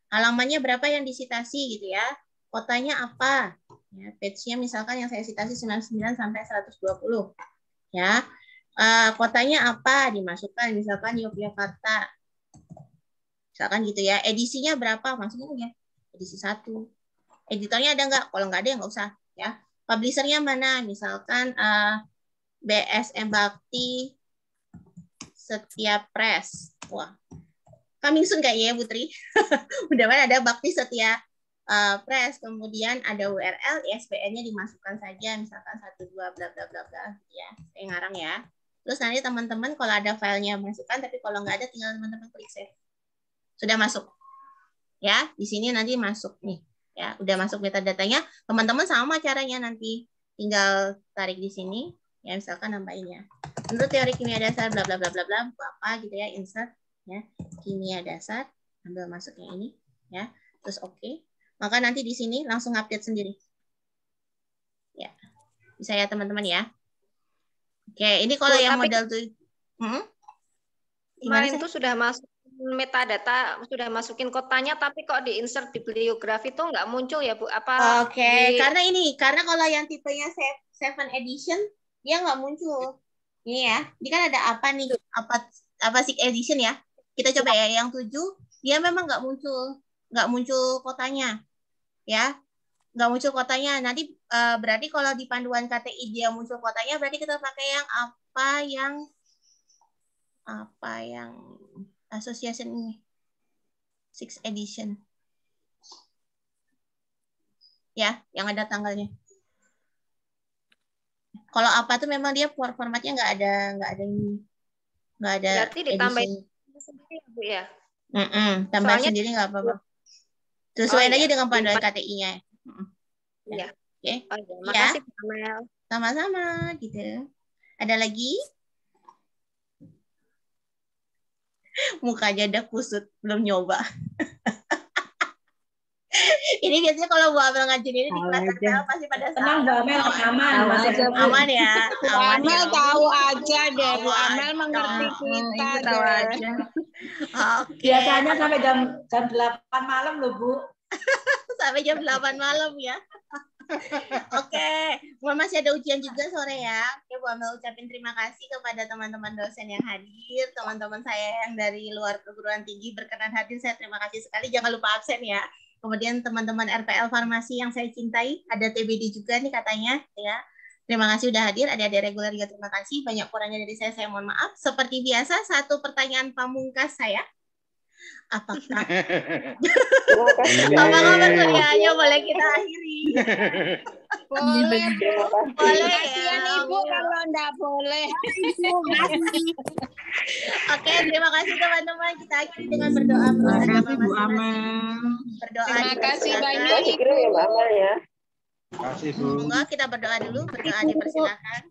Halamannya berapa yang disitasi gitu ya. Kotanya apa? Ya, page-nya misalkan yang saya citasi 99 sampai 120. Ya. Kotanya apa? Dimasukkan misalkan Yogyakarta. Misalkan gitu ya. Edisinya berapa? Masuknya ya. Edisi 1. Editornya ada nggak? Kalau nggak ada ya nggak usah. Ya. Publishernya mana? Misalkan BSM Bakti Setia Press. Wah. Coming soon kayaknya ya, Putri. Udah kan ada Bakti Setia Press, kemudian ada URL, ISBN-nya dimasukkan saja, misalkan 12 bla bla bla bla ya. Saya ngarang ya. Terus nanti teman-teman kalau ada filenya masukkan, tapi kalau nggak ada tinggal teman-teman klik save. Sudah masuk. Ya, di sini nanti masuk nih. Ya, udah masuk metadatanya. Teman-teman sama caranya nanti. Tinggal tarik di sini. Ya, misalkan nambahin ya. Menurut teori kimia dasar bla bla bla bla bla apa gitu ya, insert ya. Kimia dasar, ambil masuk yang ini ya. Terus oke. Maka nanti di sini langsung update sendiri. Ya. Bisa ya teman-teman ya. Oke, ini kalau yang model tuh
kemarin tuh sudah masuk metadata, sudah masukin kotanya, tapi kok di insert di bibliografi tuh nggak muncul ya Bu? Apa?
Oke, karena kalau yang tipenya 7 edition dia nggak muncul. Ini ya, ini kan ada apa nih? Apa 6 edition ya? Kita coba ya, yang 7 dia memang nggak muncul kotanya, ya, nggak muncul kotanya. Nanti berarti kalau di panduan KTI dia muncul kotanya, berarti kita pakai yang apa yang association ini 6 edition, ya, yang ada tanggalnya. Kalau apa tuh memang dia formatnya nggak ada ini, nggak ada.
Berarti ditambahin sendiri ya Bu ya?
Tambahin sendiri nggak apa-apa. Sesuaiin aja dengan panduan KTI-nya.
Iya.
Oke.
Makasih Bu Amel.
Sama-sama gitu. Ada lagi? Mukanya udah kusut, belum nyoba. Ini biasanya kalau Bu Amel ngajarin ini di kelas RPL pasti pada saat.
Tenang Bu Amel, aman.
Aman ya.
Bu Amel tahu aja deh, Bu Amel mengerti kita.
Tahu aja. Oke.
Biasanya sampai jam 8 malam loh Bu.
Sampai jam 8 malam ya. Oke, masih ada ujian juga sore ya. Oke, Bu Amel ucapin terima kasih kepada teman-teman dosen yang hadir, teman-teman saya yang dari luar perguruan tinggi berkenan hadir. Saya terima kasih sekali. Jangan lupa absen ya. Kemudian teman-teman RPL Farmasi yang saya cintai, ada TBD juga nih katanya ya. Terima kasih udah hadir. Ada reguler juga terima kasih. Banyak kurangnya dari saya mohon maaf. Seperti biasa, satu pertanyaan pamungkas saya. Apakah kabar kuliahnya boleh kita akhiri? Boleh ya.
Ibu kalau enggak boleh.
Oke, terima kasih teman-teman. Kita akhiri dengan berdoa.
Terima kasih Bu Amel.
Berdoa.
Terima kasih banyak Ibu.
Ya.
Terima kasih Bu.
Semoga kita berdoa dulu. Berdoa dipersilakan.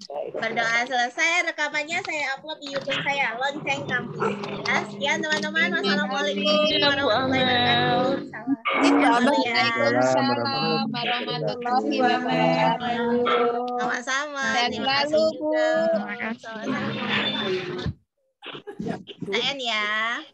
Berdoa selesai, rekamannya saya upload di YouTube saya, Lonceng Kampus. Ya, sekian teman-teman. Wassalamualaikum warahmatullahi wabarakatuh.
Waalaikumsalam warahmatullahi wabarakatuh.
Sama-sama.
Terima kasih juga.
Sama-sama. Saya ya.